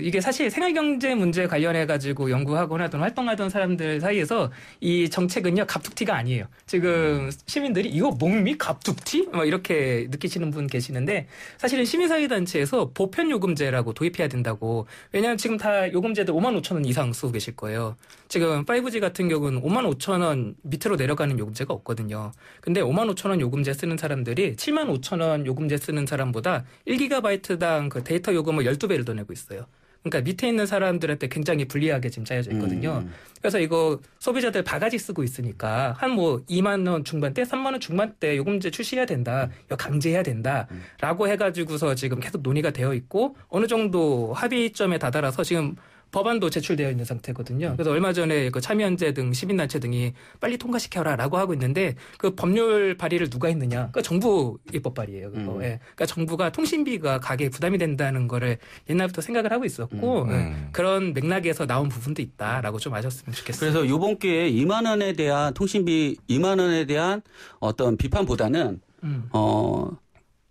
이게 사실 생활경제 문제 관련해 가지고 연구하거나 또는 활동하던 사람들 사이에서 이 정책은요 갑툭튀가 아니에요. 지금 시민들이 이거 뭡니까 갑툭튀? 이렇게 느끼시는 분 계시는데 사실은 시민사회단체에서 보편요금제라고 도입해야 된다고. 왜냐하면 지금 다 요금제들 5만 5천 원 이상 쓰고 계실 거예요. 지금 5G 같은 경우는 5만 5천 원 밑으로 내려가는 요금제가 없거든요. 근데 5만 5천 원 요금제 쓰는 사람들이 7만 5천 원 요금제 쓰는 사람보다 1기가바이트당 그 데이터 요금을 12배를 더 내고 있어요. 그러니까 밑에 있는 사람들한테 굉장히 불리하게 지금 짜여져 있거든요. 그래서 이거 소비자들 바가지 쓰고 있으니까 한 2만 원 중반대, 3만 원 중반대 요금제 출시해야 된다. 이거 강제해야 된다라고 해가지고서 지금 계속 논의가 되어 있고 어느 정도 합의점에 다다라서 지금 법안도 제출되어 있는 상태거든요. 그래서 얼마 전에 그 참여연대 등 시민단체 등이 빨리 통과시켜라라고 하고 있는데 그 법률 발의를 누가 했느냐? 그 정부 입법 발의예요. 그러니까 정부가 통신비가 가계에 부담이 된다는 거를 옛날부터 생각을 하고 있었고 그런 맥락에서 나온 부분도 있다라고 좀 아셨으면 좋겠어요. 그래서 이번 기회에 2만 원에 대한 통신비 2만 원에 대한 어떤 비판보다는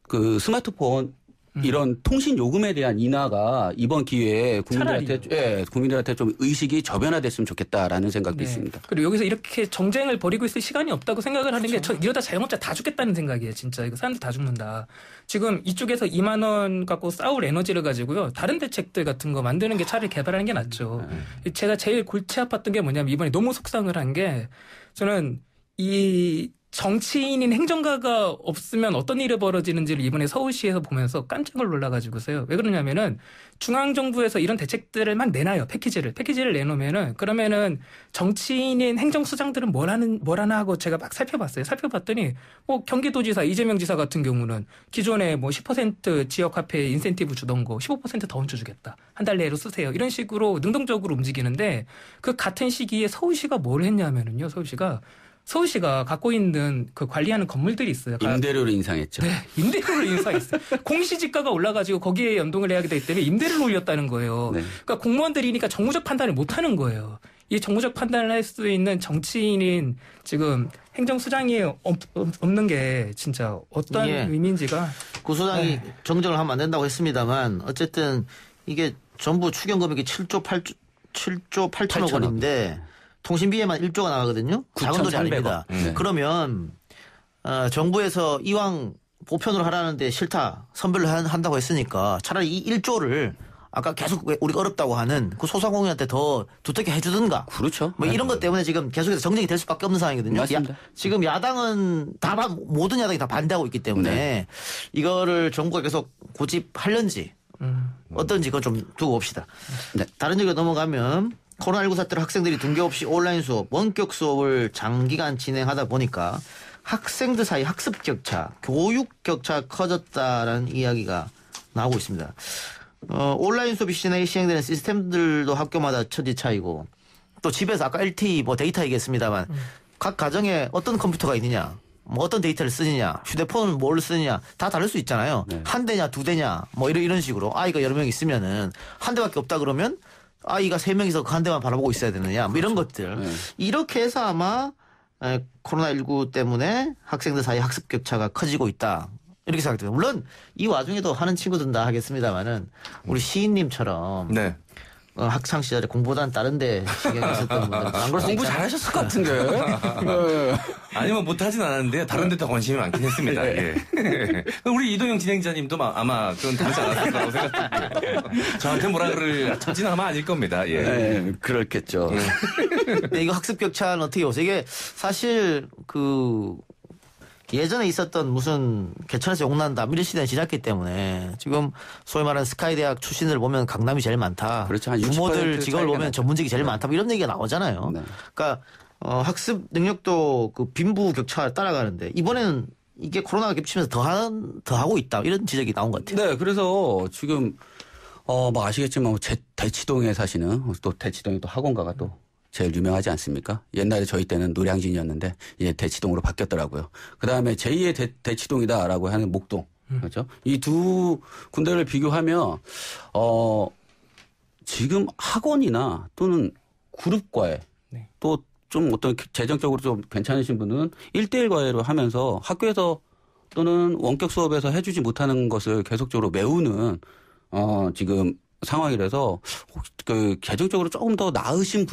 그 스마트폰 이런 통신 요금에 대한 인하가 이번 기회에 국민들한테 좀 의식이 저변화됐으면 좋겠다라는 생각도 있습니다. 그리고 여기서 이렇게 정쟁을 벌이고 있을 시간이 없다고 생각을 하는 게 이러다 자영업자 다 죽겠다는 생각이에요. 진짜 이거 사람들 다 죽는다. 지금 이쪽에서 2만 원 갖고 싸울 에너지를 가지고요. 다른 대책들 같은 거 만드는 게 차라리 개발하는 게 낫죠. 제가 제일 골치 아팠던 게 뭐냐면 이번에 너무 속상을 한 게 저는 이 정치인인 행정가가 없으면 어떤 일이 벌어지는지를 이번에 서울시에서 보면서 깜짝을 놀라가지고서요. 왜 그러냐면은 중앙정부에서 이런 대책들을 막 내놔요. 패키지를 내놓으면은 그러면은 정치인인 행정수장들은 뭘 하나 하고 제가 막 살펴봤어요. 살펴봤더니 경기도지사 이재명 지사 같은 경우는 기존에 10% 지역화폐 인센티브 주던 거 15% 더 얹어주겠다. 한 달 내로 쓰세요. 이런 식으로 능동적으로 움직이는데 그 같은 시기에 서울시가 뭘 했냐면은요. 서울시가 갖고 있는 그 관리하는 건물들이 있어요. 임대료를 인상했죠. 네, 임대료를 인상했어요. 공시지가가 올라가지고 거기에 연동을 해야 되기 때문에 임대료를 올렸다는 거예요. 네. 그러니까 공무원들이니까 정무적 판단을 못 하는 거예요. 이 정무적 판단을 할 수 있는 정치인인 지금 행정수장이 없는 게 진짜 어떤 의미인지가. 구수당이 정정을 하면 안 된다고 했습니다만 어쨌든 이게 전부 추경 금액이 7조 8천억 원인데 통신비에만 1조가 나가거든요. 작은 돈이 아닙니다. 그러면 정부에서 이왕 보편으로 하라는데 싫다. 선별로 한다고 했으니까 차라리 이 1조를 아까 계속 우리가 어렵다고 하는 그 소상공인한테 더 두텁게 해주든가. 그렇죠. 이런 것 때문에 지금 계속해서 정쟁이 될 수밖에 없는 상황이거든요. 지금 야당은 모든 야당이 다 반대하고 있기 때문에 이거를 정부가 계속 고집하려는지 어떤지 그건 좀 두고 봅시다. 다른 얘기로 넘어가면 코로나19 사태로 학생들이 등교 없이 온라인 수업, 원격 수업을 장기간 진행하다 보니까 학생들 사이 학습 격차, 교육 격차 커졌다라는 이야기가 나오고 있습니다. 온라인 수업이 시행되는 시스템들도 학교마다 처지 차이고 또 집에서 아까 LTE 데이터 얘기했습니다만 각 가정에 어떤 컴퓨터가 있느냐, 어떤 데이터를 쓰느냐, 휴대폰은 뭘 쓰느냐 다 다를 수 있잖아요. 한 대냐 두 대냐 이런 식으로 아이가 여러 명 있으면은 한 대밖에 없다 그러면 아이가 3명이서 그 한 대만 바라보고 있어야 되느냐 이런 것들. 이렇게 해서 아마 코로나19 때문에 학생들 사이 학습 격차가 커지고 있다. 이렇게 생각돼요. 물론 이 와중에도 하는 친구들은 다 하겠습니다만은 우리 시인님처럼 학창 시절에 공부보다는 다른 데 신경이 있었던 분들은 공부 잘하셨을 것 같은데. 아니면 못하진 않았는데 다른 데도 관심이 많긴 했습니다. 우리 이동영 진행자님도 아마 그건 다르지 않았을 거라고 생각합니다. 저한테 뭐라 그러지는 아마 아닐 겁니다. 그렇겠죠. 이거 학습 격차는 어떻게 보세요? 이게 사실 예전에 있었던 무슨 개천에서 욕난다 이런 시대는 지났기 때문에 지금 소위 말하는 스카이 대학 출신을 보면 강남이 제일 많다. 그렇죠. 부모들 직업을 보면 전문직이 제일 많다. 이런 얘기가 나오잖아요. 그러니까 학습 능력도 그 빈부 격차가 따라가는데 이번에는 이게 코로나가 겹치면서 더 하고 있다. 이런 지적이 나온 것 같아요. 네. 그래서 지금 아시겠지만 대치동에 사시는 또 대치동이 또 학원가가 또 제일 유명하지 않습니까? 옛날에 저희 때는 노량진이었는데 이제 대치동으로 바뀌었더라고요. 그다음에 제2의 대치동이다라고 하는 목동. 그렇죠? 이 두 군데를 비교하면 지금 학원이나 또는 그룹과외 또 좀 어떤 재정적으로 좀 괜찮으신 분은 1대1 과외로 하면서 학교에서 또는 원격 수업에서 해주지 못하는 것을 계속적으로 메우는 지금 상황이라서 재정적으로 조금 더 나으신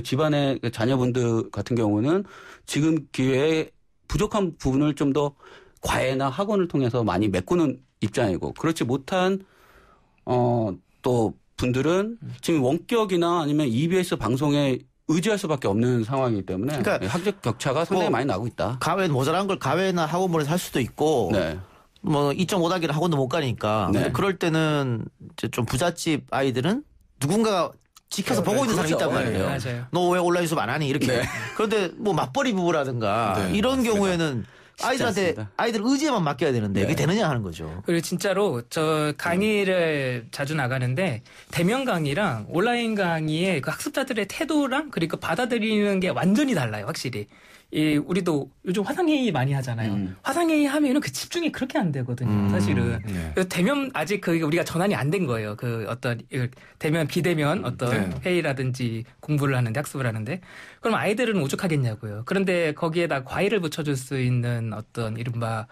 집안의 자녀분들 같은 경우는 지금 기회에 부족한 부분을 좀 더 과외나 학원을 통해서 많이 메꾸는 입장이고 그렇지 못한 또 분들은 지금 원격이나 아니면 EBS 방송에 의지할 수밖에 없는 상황이기 때문에 학력 격차가 상당히 많이 나고 있다. 모자란 걸 가외나 학원물에서 할 수도 있고 2.5단계를 학원도 못 가니까 그럴 때는 이제 좀 부잣집 아이들은 누군가가 지켜서 보고 있는 사람이 있단 말이에요. 너 왜 온라인 수업 안 하니? 이렇게. 그런데 맞벌이 부부라든가 이런 경우에는 아이들 의지에만 맡겨야 되는데 이게 되느냐 하는 거죠. 그리고 진짜로 저 강의를 자주 나가는데 대면 강의랑 온라인 강의의 그 학습자들의 태도랑 그리고 받아들이는 게 완전히 달라요. 확실히. 우리도 요즘 화상회의 많이 하잖아요. 화상회의 하면은 그 집중이 그렇게 안 되거든요, 사실은. 그래서 대면 아직 우리가 전환이 안 된 거예요. 그 어떤 대면, 비대면 어떤 회의라든지 공부를 하는데, 학습을 하는데. 그럼 아이들은 오죽하겠냐고요. 그런데 거기에다 과외를 붙여줄 수 있는 어떤 이른바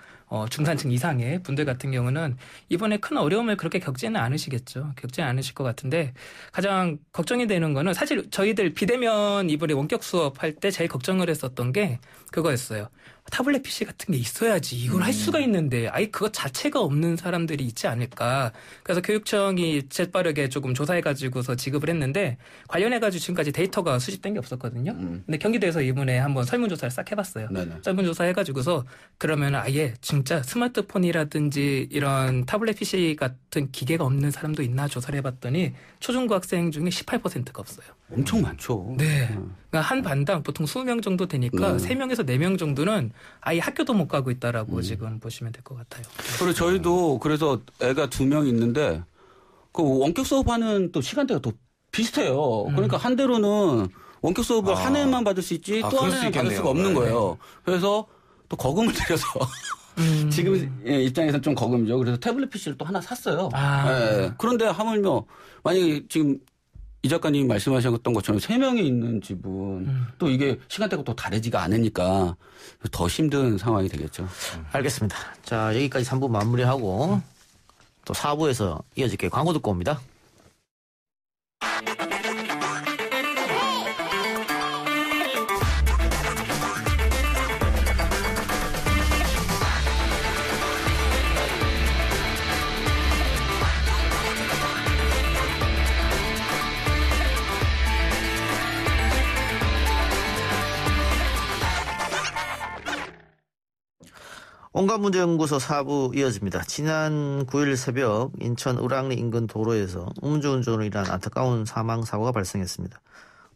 중산층 이상의 분들 같은 경우는 이번에 큰 어려움을 그렇게 겪지는 않으시겠죠. 겪지 않으실 것 같은데 가장 걱정이 되는 거는 사실 저희들 비대면 이번에 원격 수업할 때 제일 걱정을 했었던 게 그거였어요. 타블렛 PC 같은 게 있어야지 이걸 할 수가 있는데 아예 그것 자체가 없는 사람들이 있지 않을까. 그래서 교육청이 재빠르게 조금 조사해가지고서 지급을 했는데 관련해가지고 지금까지 데이터가 수집된 게 없었거든요. 근데 경기도에서 이번에 한번 설문조사를 싹 해봤어요. 설문조사 해가지고서 그러면 아예 진짜 스마트폰이라든지 이런 타블렛 PC 같은 기계가 없는 사람도 있나 조사를 해봤더니 초중고 학생 중에 18%가 없어요. 엄청 많죠. 네. 그러니까 한 반당 보통 20명 정도 되니까 3명에서 4명 정도는 아예 학교도 못 가고 있다라고 지금 보시면 될 것 같아요. 그리고 저희도 그래서 애가 2명 있는데 그 원격 수업하는 또 시간대가 또 비슷해요. 그러니까 한 대로는 원격 수업을 한 해만 받을 수 있지 또 한 해만 받을 수가 없는 거예요. 그래서 또 거금을 들여서 지금 입장에서는 좀 거금이죠. 그래서 태블릿 PC를 또 하나 샀어요. 네. 그런데 하물며 만약에 지금 이 작가님이 말씀하셨던 것처럼 3명이 있는 집은 또 이게 시간대가 또 다르지가 않으니까 더 힘든 상황이 되겠죠. 알겠습니다. 자, 여기까지 3부 마무리하고 또 4부에서 이어질게요. 광고 듣고 옵니다. 온갖문제연구소 4부 이어집니다. 지난 9일 새벽 인천 을왕리 인근 도로에서 음주운전으로 인한 안타까운 사망사고가 발생했습니다.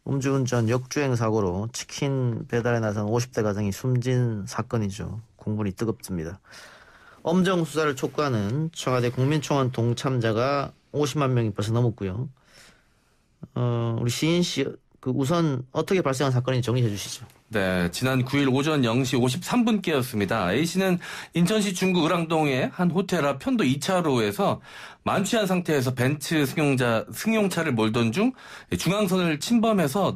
음주운전 역주행 사고로 치킨 배달에 나선 50대 가정이 숨진 사건이죠. 공분이 뜨겁습니다. 엄정 수사를 촉구하는 청와대 국민청원 동참자가 50만 명이 벌써 넘었고요. 우리 시인 씨, 우선 어떻게 발생한 사건인지 정리해 주시죠. 네, 지난 9일 오전 0시 53분께였습니다. A씨는 인천시 중구 을왕동의 한 호텔 앞 편도 2차로에서 만취한 상태에서 벤츠 승용차를 몰던 중 중앙선을 침범해서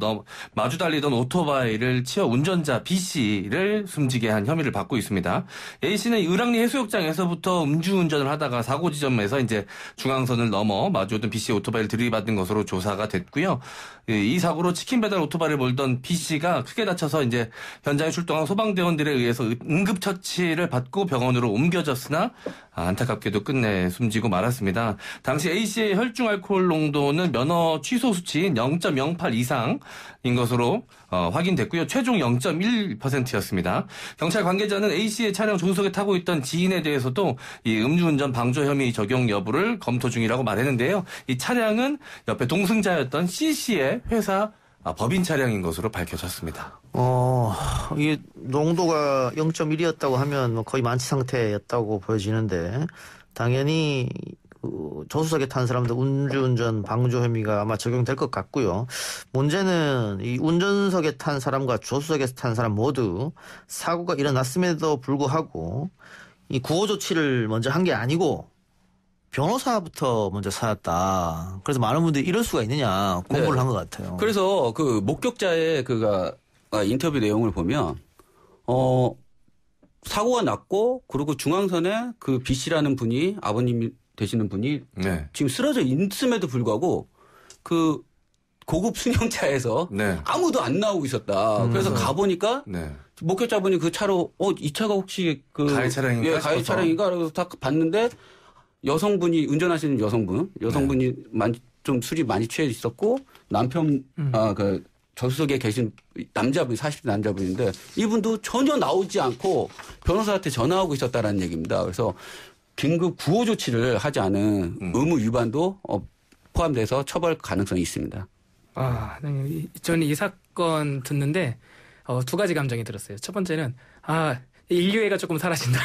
마주 달리던 오토바이를 치어 운전자 B씨를 숨지게 한 혐의를 받고 있습니다. A씨는 을왕리 해수욕장에서부터 음주운전을 하다가 사고 지점에서 이제 중앙선을 넘어 마주오던 B씨의 오토바이를 들이받은 것으로 조사가 됐고요. 이 사고로 치킨 배달 오토바이를 몰던 B씨가 크게 다쳐서 이제 현장에 출동한 소방대원들에 의해서 응급처치를 받고 병원으로 옮겨졌으나 안타깝게도 끝내 숨지고 말았습니다. 당시 A씨의 혈중 알코올 농도는 면허 취소 수치인 0.08 이상인 것으로 확인됐고요. 최종 0.1%였습니다. 경찰 관계자는 A씨의 차량 조수석에 타고 있던 지인에 대해서도 이 음주운전 방조 혐의 적용 여부를 검토 중이라고 말했는데요. 이 차량은 옆에 동승자였던 C씨의 회사 법인 차량인 것으로 밝혀졌습니다. 이게 농도가 0.1이었다고 하면 거의 만취 상태였다고 보여지는데 당연히 조수석에 탄 사람들 음주운전 방조 혐의가 아마 적용될 것 같고요. 문제는 이 운전석에 탄 사람과 조수석에 탄 사람 모두 사고가 일어났음에도 불구하고 이 구호 조치를 먼저 한 게 아니고 변호사부터 먼저 사였다. 그래서 많은 분들이 이럴 수가 있느냐 공부를 한 것 같아요. 그래서 그 목격자의 인터뷰 내용을 보면 사고가 났고 그리고 중앙선에 그 B씨라는 분이 아버님이 되시는 분이 지금 쓰러져 있음에도 불구하고 그 고급 승용차에서 아무도 안 나오고 있었다. 그래서 가보니까 목격자분이 그 차로 이 차가 혹시 가해 차량인가? 가해 차량인가? 그래서 다 봤는데 여성분이 운전하시는 여성분이 좀 술이 많이 취해 있었고 남편 조수석에 계신 남자분 40대 남자분인데 이분도 전혀 나오지 않고 변호사한테 전화하고 있었다라는 얘기입니다. 그래서 긴급 구호 조치를 하지 않은 의무 위반도 포함돼서 처벌 가능성이 있습니다. 저는 이 사건 듣는데 2가지 감정이 들었어요. 첫 번째는 인류애가 조금 사라진다.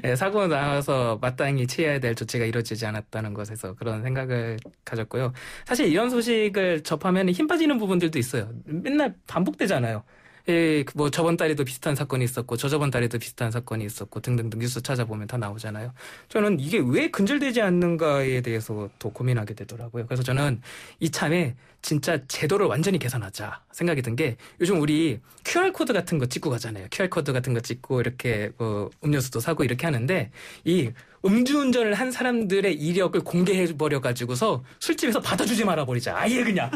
네, 사고 나서 마땅히 취해야 될 조치가 이루어지지 않았다는 것에서 그런 생각을 가졌고요. 사실 이런 소식을 접하면 힘 빠지는 부분들도 있어요. 맨날 반복되잖아요. 예, 뭐 저번 달에도 비슷한 사건이 있었고 저저번 달에도 비슷한 사건이 있었고 등등등 뉴스 찾아보면 다 나오잖아요. 저는 이게 왜 근절되지 않는가에 대해서 더 고민하게 되더라고요. 그래서 저는 이참에 진짜 제도를 완전히 개선하자 생각이 든 게 요즘 우리 QR코드 같은 거 찍고 가잖아요. QR코드 같은 거 찍고 이렇게 음료수도 사고 이렇게 하는데 이 음주운전을 한 사람들의 이력을 공개해버려가지고서 술집에서 받아주지 말아버리자. 아예 그냥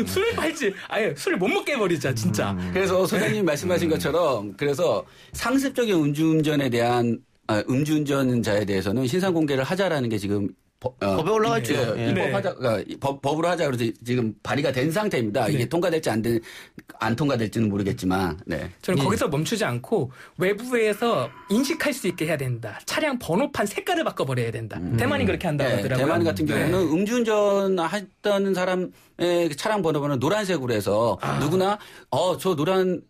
술을 팔지. 아예 술을 못 먹게 해버리자 진짜. 그래서 소장님 말씀하신 것처럼 그래서 상습적인 음주운전에 대한 음주운전자에 대해서는 신상 공개를 하자라는 게 지금 법에 올라가 있죠. 법으로 하자 그래서 지금 발의가 된 상태입니다. 이게 통과될지 안 통과될지는 모르겠지만. 네. 저는 거기서 멈추지 않고 외부에서 인식할 수 있게 해야 된다. 차량 번호판 색깔을 바꿔버려야 된다. 대만이 그렇게 한다고 하더라고요. 대만 같은 경우는 음주운전 했던 사람의 차량 번호판은 노란색으로 해서 누구나 저 노란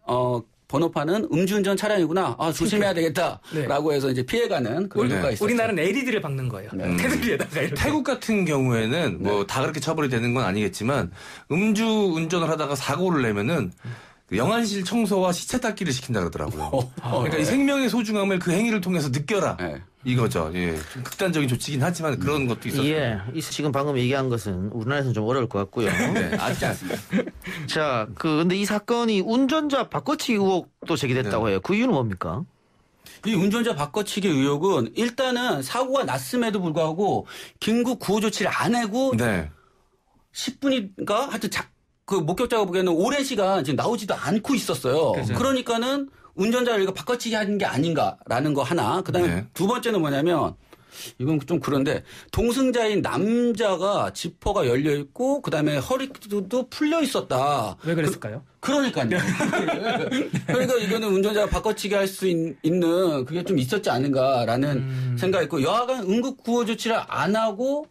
번호판은 음주운전 차량이구나. 조심해야 되겠다라고 해서 이제 피해가는 그런 효과가 있어요. 우리나라는 LED를 박는 거예요. 테두리에다가 이렇게. 태국 같은 경우에는 뭐 다 그렇게 처벌이 되는 건 아니겠지만 음주운전을 하다가 사고를 내면은 영안실 청소와 시체 닦기를 시킨다 그러더라고요. 그러니까 이 생명의 소중함을 그 행위를 통해서 느껴라. 이거죠. 예. 좀 극단적인 조치긴 하지만 그런 것도 있었어요. 예. 지금 방금 얘기한 것은 우리나라에서는 좀 어려울 것 같고요. 네, 아쉽지 않습니다. 자, 근데 이 사건이 운전자 바꿔치기 의혹도 제기됐다고 해요. 그 이유는 뭡니까? 이 운전자 바꿔치기 의혹은 일단은 사고가 났음에도 불구하고 긴급 구호 조치를 안 하고 10분인가 하여튼 그 목격자가 보기에는 오랜 시간 지금 나오지도 않고 있었어요. 그러니까는 운전자를 이거 바꿔치기 하는 게 아닌가라는 거 하나. 그다음에 두 번째는 뭐냐면 이건 좀 그런데 동승자인 남자가 지퍼가 열려 있고 그다음에 허리도 풀려 있었다. 왜 그랬을까요? 그러니까요. 그러니까 이거는 운전자가 바꿔치기 할 수 있는 그게 좀 있었지 않은가라는 생각이 있고 여하간 응급 구호 조치를 안 하고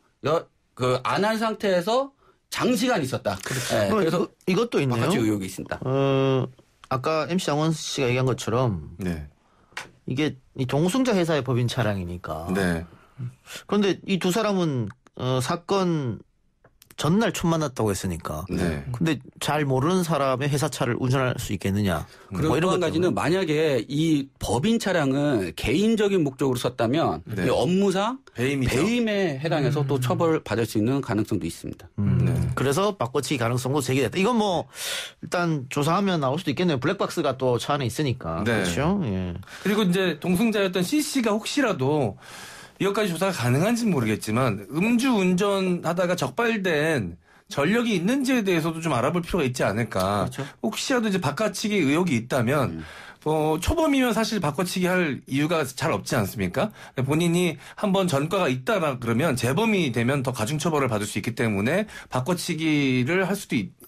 안 한 상태에서 장시간 있었다. 네, 그래서 이것도 있네요. 바꿔치기 의혹이 있습니다. 아까 MC 장원 씨가 얘기한 것처럼 이게 이 동승자 회사의 법인 차량이니까. 그런데 이 두 사람은 사건 전날 처음 만났다고 했으니까. 근데 잘 모르는 사람의 회사 차를 운전할 수 있겠느냐. 그리고 또 한 가지는 만약에 이 법인 차량을 개인적인 목적으로 썼다면 이 업무상 배임에 해당해서 또 처벌을 받을 수 있는 가능성도 있습니다. 그래서 바꿔치기 가능성도 제기됐다. 이건 뭐 일단 조사하면 나올 수도 있겠네요. 블랙박스가 또 차 안에 있으니까. 그렇죠. 예. 그리고 이제 동승자였던 C씨가 혹시라도 이것까지 조사가 가능한지는 모르겠지만 음주 운전하다가 적발된 전력이 있는지에 대해서도 좀 알아볼 필요가 있지 않을까. 그렇죠. 혹시라도 이제 바꿔치기 의혹이 있다면 초범이면 사실 바꿔치기 할 이유가 잘 없지 않습니까? 본인이 한번 전과가 있다라 그러면 재범이 되면 더 가중처벌을 받을 수 있기 때문에 바꿔치기를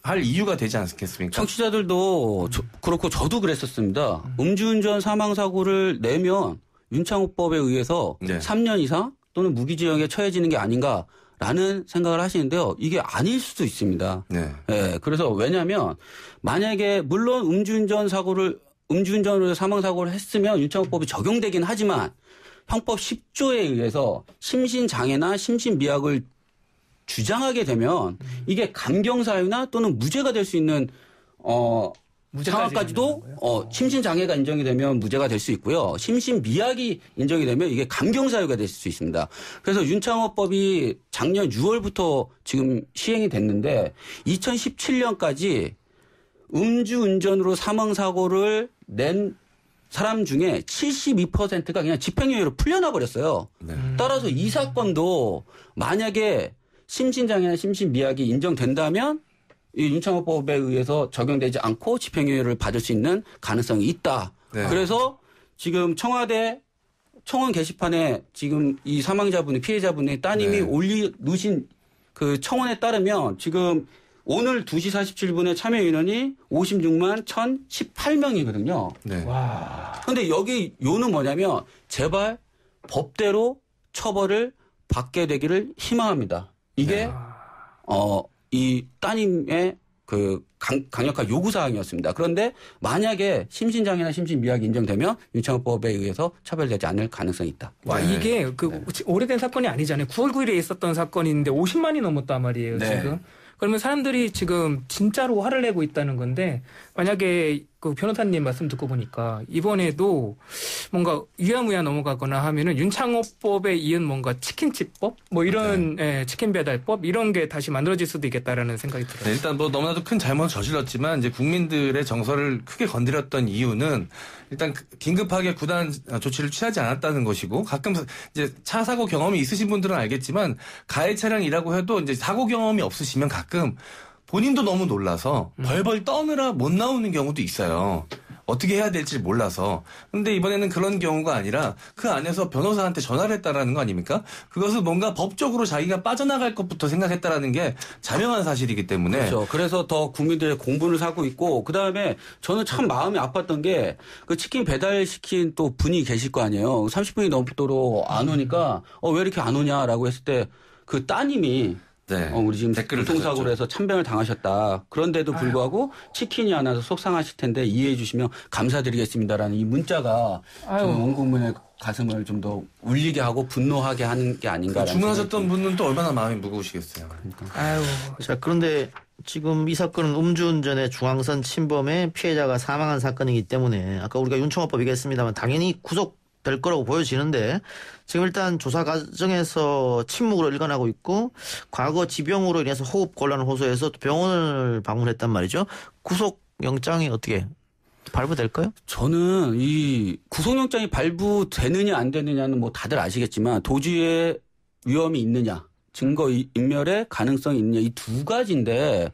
할 이유가 되지 않겠습니까? 청취자들도 그렇고 저도 그랬었습니다. 음주운전 사망사고를 내면 윤창호법에 의해서 3년 이상 또는 무기징역에 처해지는 게 아닌가라는 생각을 하시는데요. 이게 아닐 수도 있습니다. 그래서 왜냐하면 만약에 물론 음주운전으로 사망사고를 했으면 윤창호법이 적용되긴 하지만 형법 10조에 의해서 심신장애나 심신미약을 주장하게 되면 이게 감경사유나 또는 무죄가 될 수 있는 상황까지도 심신장애가 인정이 되면 무죄가 될 수 있고요. 심신미약이 인정이 되면 이게 감경사유가 될 수 있습니다. 그래서 윤창호법이 작년 6월부터 지금 시행이 됐는데 2017년까지 음주운전으로 사망사고를 낸 사람 중에 72%가 그냥 집행유예로 풀려나 버렸어요. 따라서 이 사건도 만약에 심신장애나 심신미약이 인정된다면 이 윤창호법에 의해서 적용되지 않고 집행유예를 받을 수 있는 가능성이 있다. 그래서 지금 청원 게시판에 지금 이 피해자분의 따님이 올려놓으신 그 청원에 따르면 지금 오늘 2시 47분에 참여 인원이 56만 1,018명이거든요. 그런데 여기 요는 뭐냐면 제발 법대로 처벌을 받게 되기를 희망합니다. 이게 이 따님의 그 강력한 요구사항이었습니다. 그런데 만약에 심신장애나 심신미약이 인정되면 윤창호법에 의해서 처벌되지 않을 가능성이 있다. 이게 오래된 사건이 아니잖아요. 9월 9일에 있었던 사건인데 50만이 넘었단 말이에요. 지금. 그러면 사람들이 지금 진짜로 화를 내고 있다는 건데 만약에 그 변호사님 말씀 듣고 보니까 이번에도 뭔가 유야무야 넘어가거나 하면은 윤창호법에 이은 뭔가 치킨집법 뭐 이런 치킨 배달법 이런 게 다시 만들어질 수도 있겠다라는 생각이 들어요. 네, 일단 뭐 너무나도 큰 잘못을 저질렀지만 이제 국민들의 정서를 크게 건드렸던 이유는 일단 긴급하게 구단 조치를 취하지 않았다는 것이고 가끔 이제 차 사고 경험이 있으신 분들은 알겠지만 가해 차량이라고 해도 이제 사고 경험이 없으시면 가끔 본인도 너무 놀라서 벌벌 떠느라 못 나오는 경우도 있어요. 어떻게 해야 될지 몰라서. 근데 이번에는 그런 경우가 아니라 그 안에서 변호사한테 전화를 했다라는 거 아닙니까? 그것은 뭔가 법적으로 자기가 빠져나갈 것부터 생각했다라는 게 자명한 사실이기 때문에. 그렇죠. 그래서 더 국민들의 공분을 사고 있고 그다음에 저는 참 마음이 아팠던 게 그 치킨 배달시킨 또 분이 계실 거 아니에요. 30분이 넘도록 안 오니까 왜 이렇게 안 오냐라고 했을 때 그 따님이 우리 지금 교통사고로 해서 참변을 당하셨다. 그런데도 불구하고 치킨이 안 와서 속상하실 텐데 이해해 주시면 감사드리겠습니다라는 이 문자가 온 국민의 가슴을 좀 더 울리게 하고 분노하게 하는 게 아닌가. 주문하셨던 분은 또 얼마나 마음이 무거우시겠어요. 그러니까. 자, 그런데 지금 이 사건은 음주운전의 중앙선 침범에 피해자가 사망한 사건이기 때문에 아까 우리가 윤창호법 얘기했습니다만 당연히 구속될 거라고 보여지는데 지금 일단 조사 과정에서 침묵으로 일관하고 있고 과거 지병으로 인해서 호흡 곤란을 호소해서 병원을 방문했단 말이죠. 구속영장이 어떻게 발부될까요? 저는 이 구속영장이 발부되느냐 안 되느냐는 뭐 다들 아시겠지만 도주의 위험이 있느냐 증거 인멸의 가능성이 있느냐 이 두 가지인데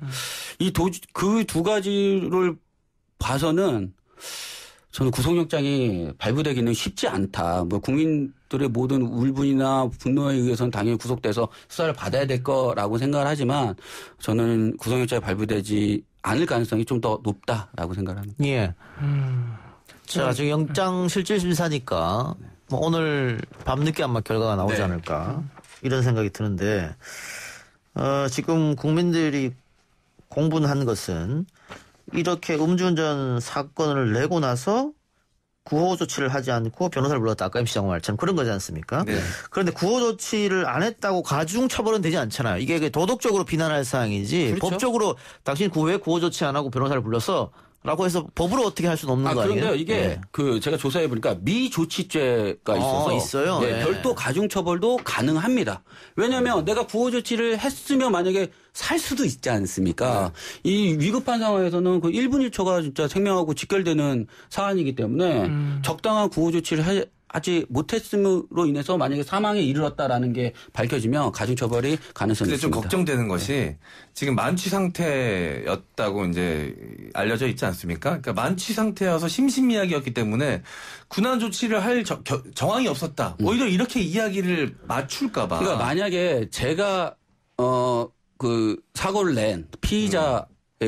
그 두 가지를 봐서는 저는 구속영장이 발부되기는 쉽지 않다. 뭐 국민들의 모든 울분이나 분노에 의해서는 당연히 구속돼서 수사를 받아야 될 거라고 생각을 하지만 저는 구속영장이 발부되지 않을 가능성이 좀 더 높다라고 생각을 합니다. 예. 자, 지금 영장 실질심사니까 뭐 오늘 밤늦게 아마 결과가 나오지 않을까 이런 생각이 드는데 지금 국민들이 공분한 것은 이렇게 음주운전 사건을 내고 나서 구호 조치를 하지 않고 변호사를 불렀다. 아까 MC 장관 말처럼 그런 거지 않습니까? 네. 그런데 구호 조치를 안 했다고 가중 처벌은 되지 않잖아요. 이게 도덕적으로 비난할 사항이지 그렇죠? 법적으로 당신 왜 구호 조치 안 하고 변호사를 불렀어? 라고 해서 법으로 어떻게 할 수는 없는 거 아니에요? 그런데요, 이게 제가 조사해 보니까 미조치죄가 있어서 있어요. 네, 별도 가중처벌도 가능합니다. 왜냐하면 내가 구호 조치를 했으면 만약에 살 수도 있지 않습니까? 이 위급한 상황에서는 그 1분 1초가 진짜 생명하고 직결되는 사안이기 때문에 적당한 구호 조치를 하지 못했음으로 인해서 만약에 사망에 이르렀다라는 게 밝혀지면 가중처벌이 가능성이 있습니다. 근데 좀 걱정되는 것이 지금 만취 상태였다고 이제 알려져 있지 않습니까? 그러니까 만취 상태여서 심신미약이었기 때문에 군한 조치를 할 정황이 없었다. 오히려 이렇게 이야기를 맞출까 봐. 그러니까 만약에 제가 그 사고를 낸 피의자의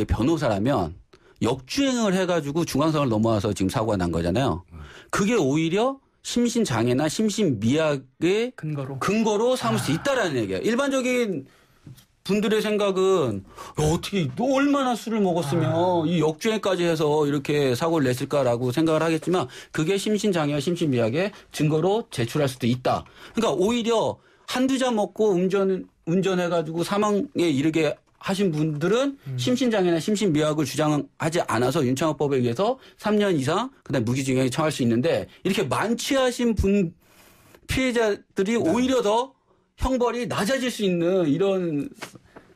변호사라면 역주행을 해가지고 중앙선을 넘어와서 지금 사고가 난 거잖아요. 그게 오히려 심신장애나 심신미약의 근거로 삼을 수 있다라는 얘기예요. 일반적인 분들의 생각은 어떻게 너 얼마나 술을 먹었으면 이 역주행까지 해서 이렇게 사고를 냈을까라고 생각을 하겠지만 그게 심신장애와 심신미약의 증거로 제출할 수도 있다. 그러니까 오히려 한두 잔 먹고 운전해가지고 사망에 이르게 하신 분들은 심신장애나 심신미약을 주장하지 않아서 윤창호법에 의해서 3년 이상 그다음에 무기징역에 처할 수 있는데 이렇게 만취하신 피해자들이 오히려 더 형벌이 낮아질 수 있는 이런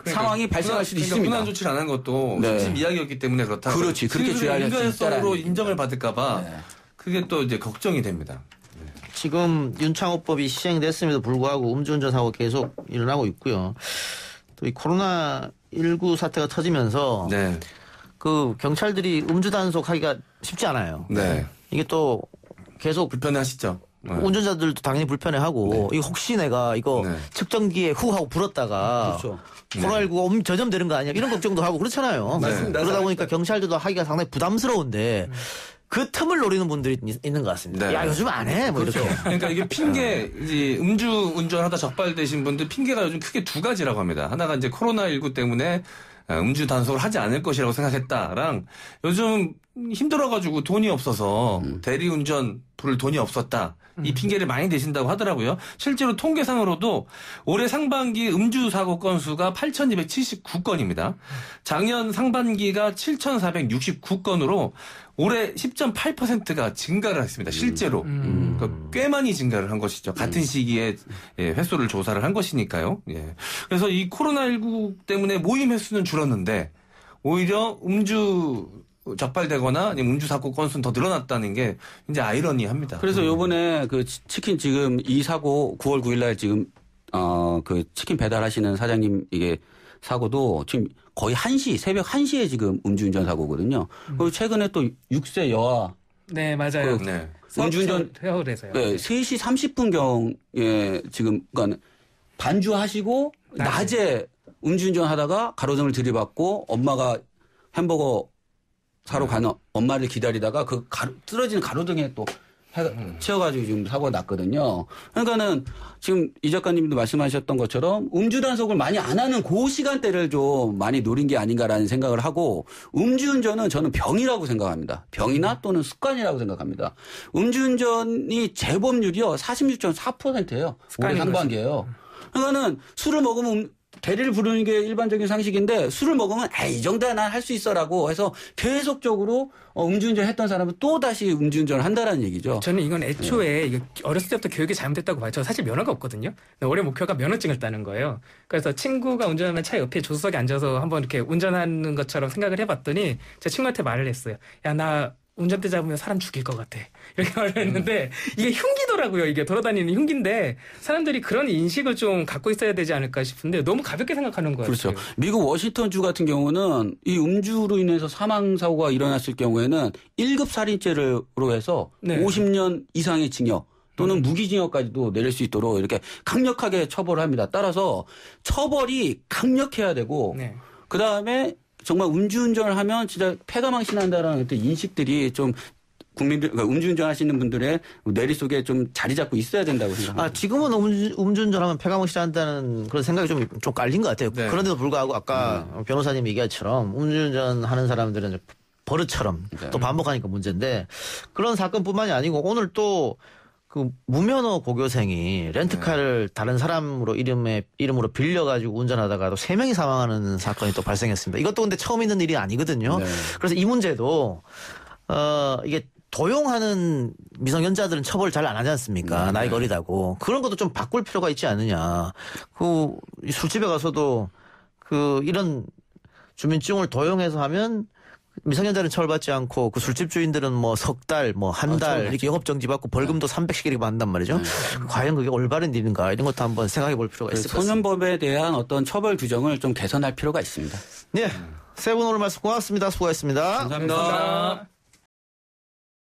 상황이 발생할 수도 있습니다. 군한 조치를 안 한 것도 심신미약이었기 때문에 그렇다. 그렇지. 그렇게 조회할 수 있다라는 인정을 받을까 봐 그게 또 이제 걱정이 됩니다. 지금 윤창호법이 시행됐음에도 불구하고 음주운전 사고 계속 일어나고 있고요. 또 이 코로나19 사태가 터지면서 그 경찰들이 음주 단속하기가 쉽지 않아요. 네. 이게 또 계속 불편해하시죠. 운전자들도 당연히 불편해하고 이거 혹시 내가 이거 측정기에 후 하고 불었다가 코로나19가 전염되는 거 아니야 이런 걱정도 하고 그렇잖아요. 그러다 보니까 경찰들도 하기가 상당히 부담스러운데 그 틈을 노리는 분들이 있는 것 같습니다. 야, 요즘 안 해. 뭐 그렇죠. 이렇게. 그러니까 이게 핑계, 이제 음주 운전하다 적발되신 분들 핑계가 요즘 크게 두 가지라고 합니다. 하나가 이제 코로나19 때문에 음주 단속을 하지 않을 것이라고 생각했다랑 요즘 힘들어가지고 돈이 없어서 대리운전 부를 돈이 없었다. 이 핑계를 많이 대신다고 하더라고요. 실제로 통계상으로도 올해 상반기 음주 사고 건수가 8,279건입니다. 작년 상반기가 7,469건으로 올해 10.8%가 증가를 했습니다. 실제로. 그러니까 꽤 많이 증가를 한 것이죠. 같은 시기에 횟수를 조사를 한 것이니까요. 예. 그래서 이 코로나19 때문에 모임 횟수는 줄었는데 오히려 음주 적발되거나 아니면 음주 사고 건수는 더 늘어났다는 게 이제 아이러니합니다. 그래서 요번에 그 치킨 지금 이 사고 9월 9일 날 지금 그 치킨 배달하시는 사장님 이게 사고도 지금 거의 1시 새벽 1시에 지금 음주운전 사고거든요. 그리고 최근에 또 6세 여아 네, 맞아요. 그 네. 음주운전 해서요. 네, 3시 30분경에 지금 그러니까 반주하시고 낮에 음주운전 하다가 가로등을 들이받고 엄마가 햄버거 사러 가는 엄마를 기다리다가 그 쓰러지는 가로등에 또 치여가지고 지금 사고가 났거든요. 그러니까는 지금 이 작가님도 말씀하셨던 것처럼 음주 단속을 많이 안 하는 그 시간대를 좀 많이 노린 게 아닌가라는 생각을 하고 음주운전은 저는 병이라고 생각합니다. 병이나 또는 습관이라고 생각합니다. 음주운전이 재범률이요 46.4%예요. 올해 상반기예요. 그러니까는 술을 먹으면 대리를 부르는 게 일반적인 상식인데 술을 먹으면 이 정도야 난 할 수 있어라고 해서 계속적으로 음주운전 했던 사람은 또 다시 음주운전을 한다라는 얘기죠. 저는 이건 애초에 이게 어렸을 때부터 교육이 잘못됐다고 봐요. 저 사실 면허가 없거든요. 올해 목표가 면허증을 따는 거예요. 그래서 친구가 운전하면 차 옆에 조수석에 앉아서 한번 이렇게 운전하는 것처럼 생각을 해봤더니 제 친구한테 말을 했어요. 야, 나 운전대 잡으면 사람 죽일 것 같아. 이렇게 말을 했는데 이게 흉기더라고요. 이게 돌아다니는 흉기인데 사람들이 그런 인식을 좀 갖고 있어야 되지 않을까 싶은데 너무 가볍게 생각하는 거예요. 그렇죠. 미국 워싱턴주 같은 경우는 이 음주로 인해서 사망사고가 일어났을 경우에는 1급 살인죄로 해서 50년 이상의 징역 또는 무기징역까지도 내릴 수 있도록 이렇게 강력하게 처벌을 합니다. 따라서 처벌이 강력해야 되고 그다음에 정말 음주운전을 하면 진짜 폐가망신한다라는 어떤 인식들이 좀 국민들, 그러니까 음주운전 하시는 분들의 뇌리 속에 좀 자리 잡고 있어야 된다고 생각합니다. 지금은 음주운전하면 폐가망신한다는 그런 생각이 좀 깔린 것 같아요. 네. 그런데도 불구하고 아까 변호사님 얘기처럼 음주운전 하는 사람들은 버릇처럼 또 반복하니까 문제인데 그런 사건뿐만이 아니고 오늘 또 그 무면허 고교생이 렌트카를 다른 사람으로 이름으로 빌려가지고 운전하다가 또 3명이 사망하는 사건이 또 발생했습니다. 이것도 근데 처음 있는 일이 아니거든요. 그래서 이 문제도 이게 도용하는 미성년자들은 처벌 잘 안 하지 않습니까? 나이가 어리다고. 그런 것도 좀 바꿀 필요가 있지 않느냐. 그 술집에 가서도 이런 주민증을 도용해서 하면 미성년자는 처벌받지 않고 그 술집 주인들은 뭐 석 달, 뭐 한 달 이렇게 영업정지 받고 벌금도 300씩 이렇게 받는단 말이죠. 과연 그게 올바른 일인가 이런 것도 한번 생각해 볼 필요가 있을 것 같습니다. 소년범에 대한 어떤 처벌 규정을 좀 개선할 필요가 있습니다. 네. 세 분 오늘 말씀 고맙습니다. 수고하셨습니다. 감사합니다.